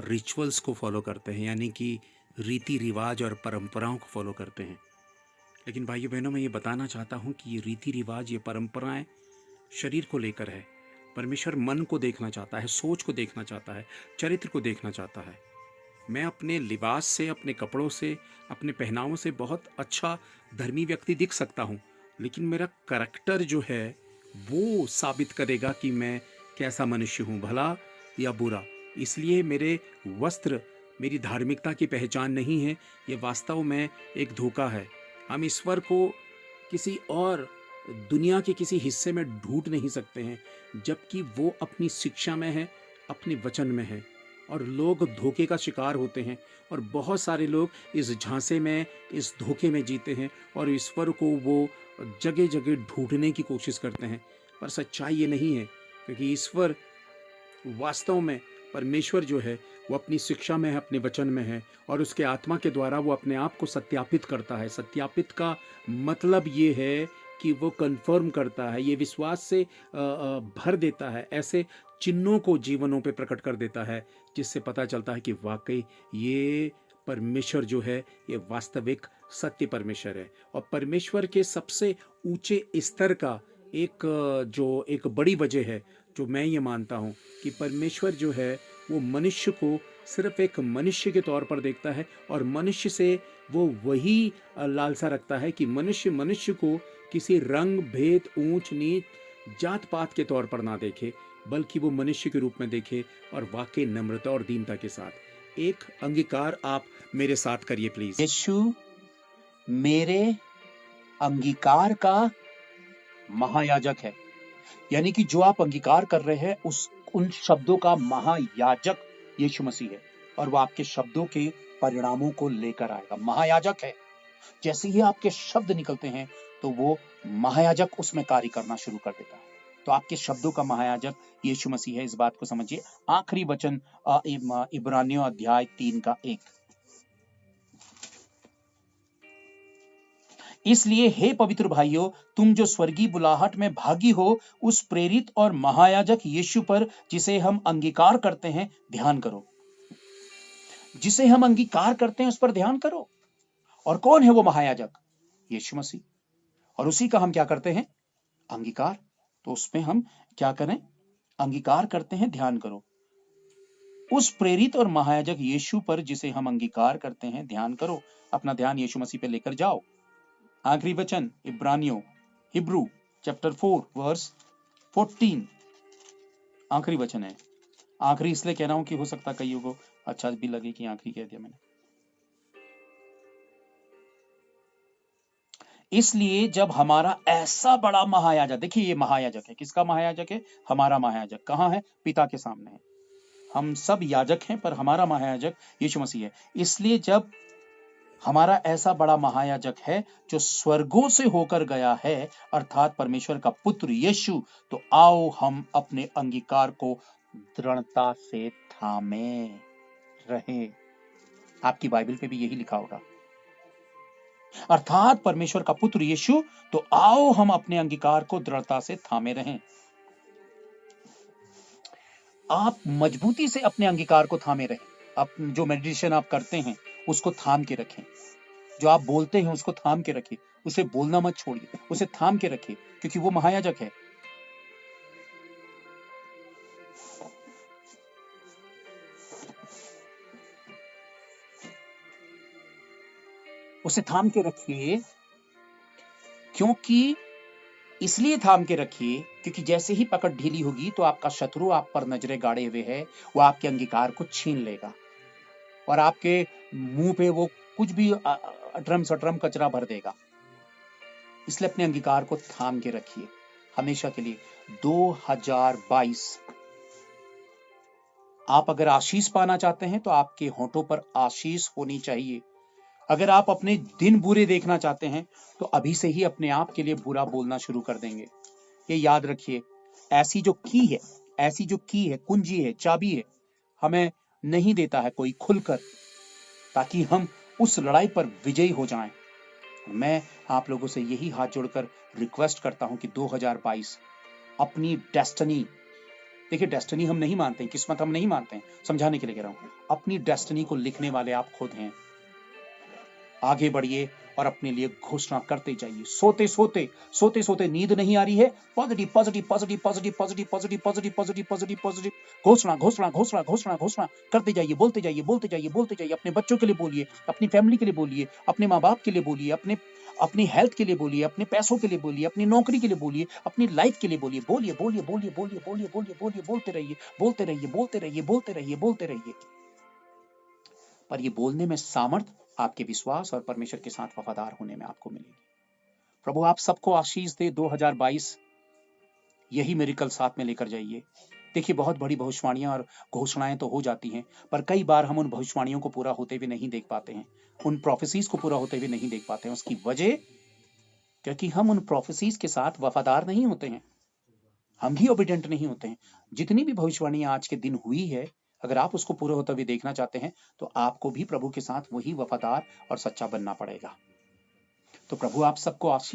A: रिचुअल्स को फॉलो करते हैं, यानी कि रीति रिवाज और परंपराओं को फॉलो करते हैं। लेकिन भाइयों बहनों, मैं ये बताना चाहता हूँ कि ये रीति रिवाज, ये परंपराएं शरीर को लेकर है। परमेश्वर मन को देखना चाहता है, सोच को देखना चाहता है, चरित्र को देखना चाहता है। मैं अपने लिबास से, अपने कपड़ों से, अपने पहनावों से बहुत अच्छा धर्मी व्यक्ति दिख सकता हूँ, लेकिन मेरा करैक्टर जो है वो साबित करेगा कि मैं कैसा मनुष्य हूँ, भला या बुरा। इसलिए मेरे वस्त्र मेरी धार्मिकता की पहचान नहीं है, ये वास्तव में एक धोखा है। हम ईश्वर को किसी और दुनिया के किसी हिस्से में ढूंढ नहीं सकते हैं, जबकि वो अपनी शिक्षा में है, अपने वचन में है। और लोग धोखे का शिकार होते हैं, और बहुत सारे लोग इस झांसे में, इस धोखे में जीते हैं, और ईश्वर को वो जगह जगह ढूंढने की कोशिश करते हैं। पर सच्चाई ये नहीं है, क्योंकि ईश्वर वास्तव में, परमेश्वर जो है वो अपनी शिक्षा में है, अपने वचन में है, और उसके आत्मा के द्वारा वो अपने आप को सत्यापित करता है। सत्यापित का मतलब ये है कि वो कंफर्म करता है, ये विश्वास से भर देता है, ऐसे चिन्हों को जीवनों पे प्रकट कर देता है, जिससे पता चलता है कि वाकई ये परमेश्वर जो है ये वास्तविक सत्य परमेश्वर है। और परमेश्वर के सबसे ऊंचे स्तर का एक बड़ी वजह है, जो मैं ये मानता हूँ कि परमेश्वर जो है वो मनुष्य को सिर्फ एक मनुष्य के तौर पर देखता है, और मनुष्य से वो वही लालसा रखता है कि मनुष्य को किसी रंग भेद, ऊंच नीच, जात पात के तौर पर ना देखे, बल्कि वो मनुष्य के रूप में देखे, और वाकई नम्रता और दीनता के साथ। एक अंगीकार आप मेरे साथ करिए प्लीज। यीशु मेरे अंगीकार का महायाजक है। यानी कि जो आप अंगीकार कर रहे हैं उन शब्दों का महायाजक यीशु मसीह है, और वो आपके शब्दों के परिणामों को लेकर आएगा। महायाजक है। जैसे ही आपके शब्द निकलते हैं तो वो महायाजक उसमें कार्य करना शुरू कर देता है। तो आपके शब्दों का महायाजक यीशु मसीह है, इस बात को समझिए। आखिरी वचन इब्रानियों अध्याय 3 का 1। इसलिए हे पवित्र भाइयों, तुम जो स्वर्गीय बुलाहट में भागी हो, उस प्रेरित और महायाजक यीशु पर जिसे हम अंगीकार करते हैं ध्यान करो। जिसे हम अंगीकार करते हैं उस पर ध्यान करो। और कौन है वो महायाजक? यीशु मसीह। और उसी का हम क्या करते हैं? अंगीकार। तो उसमें हम क्या करें? अंगीकार करते हैं, ध्यान करो। उस प्रेरित और महायाजक यीशु पर जिसे हम अंगीकार करते हैं ध्यान करो। अपना ध्यान यीशु मसीह पे लेकर जाओ। आखिरी वचन इब्रानियों, हिब्रू चैप्टर 4 वर्स 14, आखिरी वचन है। आखिरी इसलिए कह रहा हूं कि हो सकता कईयों को अच्छा भी लगे कि आखिरी कह दिया मैंने। इसलिए जब हमारा ऐसा बड़ा महायाजक, देखिए ये महायाजक है, किसका महायाजक है? हमारा महायाजक। कहां है? पिता के सामने है। हम सब याजक हैं पर हमारा महायाजक यीशु मसीह है। इसलिए जब हमारा ऐसा बड़ा महायाजक है जो स्वर्गों से होकर गया है, अर्थात परमेश्वर का पुत्र यीशु, तो आओ हम अपने अंगीकार को दृढ़ता से थामे रहें। आपकी बाइबल पे भी यही लिखा होगा, अर्थात परमेश्वर का पुत्र यीशु, तो आओ हम अपने अंगीकार को दृढ़ता से थामे रहें। आप मजबूती से अपने अंगीकार को थामे रहें। आप जो मेडिटेशन आप करते हैं उसको थाम के रखें। जो आप बोलते हैं उसको थाम के रखिए। उसे बोलना मत छोड़िए, उसे थाम के रखिए, क्योंकि वो महायाजक है। उसे थाम के रखिए, क्योंकि इसलिए थाम के रखिए क्योंकि जैसे ही पकड़ ढीली होगी तो आपका शत्रु आप पर नजरें गाड़े हुए है, वो आपके अंगीकार को छीन लेगा और आपके मुंह पे वो कुछ भी अटरम सटरम कचरा भर देगा। इसलिए अपने अंगीकार को थाम के रखिए हमेशा के लिए। 2022 आप अगर आशीष पाना चाहते हैं तो आपके होठों पर आशीष होनी चाहिए। अगर आप अपने दिन बुरे देखना चाहते हैं तो अभी से ही अपने आप के लिए बुरा बोलना शुरू कर देंगे। ये याद रखिए, ऐसी जो की है, कुंजी है, चाबी है, हमें नहीं देता है कोई खुलकर, ताकि हम उस लड़ाई पर विजयी हो जाएं। मैं आप लोगों से यही हाथ जोड़कर रिक्वेस्ट करता हूं कि 2022 अपनी डेस्टिनी, देखिए डेस्टिनी हम नहीं मानते हैं, किस्मत हम नहीं मानते हैं, समझाने के लिए कह रहा हूं, अपनी डेस्टिनी को लिखने वाले आप खुद हैं। आगे बढ़िए और अपने लिए घोषणा करते जाइए। सोते सोते नींद नहीं आ रही है, positive positive positive positive positive positive positive positive positive positive घोषणा घोषणा घोषणा घोषणा घोषणा करते जाइए। बोलते जाइए बोलते जाइए बोलते जाइए। अपने बच्चों के लिए बोलिए, अपनी फैमिली के लिए बोलिए, अपने माँ बाप के लिए बोलिए, अपनी हेल्थ के लिए बोलिए, अपने पैसों के लिए बोलिए, अपनी नौकरी के लिए बोलिए, अपनी लाइफ के लिए बोलिए। बोलिए बोलिए बोलिए बोलिए बोलिए बोलिए बोलिए बोलते रहिए बोलते रहिए बोलते रहिए बोलते रहिए बोलते रहिए। पर ये बोलने में सामर्थ आपके विश्वास और परमेश्वर के साथ वफादार होने में आपको मिलेगी। प्रभु आप सबको आशीष दे। 2022 यही मिरेकल साथ में लेकर जाइए। देखिए बहुत बड़ी भविष्यवाणियां और घोषणाएं तो हो जाती हैं, पर कई बार हम उन भविष्यवाणियों को पूरा होते हुए नहीं देख पाते हैं, उन प्रोफेसीज को पूरा होते हुए नहीं देख पाते हैं। उसकी वजह क्योंकि हम उन प्रोफेसीज के साथ वफादार नहीं होते हैं, हम भी ओबीडेंट नहीं होते हैं। जितनी भी भविष्यवाणियां आज के दिन हुई है, अगर आप उसको पूरा होता हुए देखना चाहते हैं तो आपको भी प्रभु के साथ वही वफादार और सच्चा बनना पड़ेगा। तो प्रभु आप सबको आशीष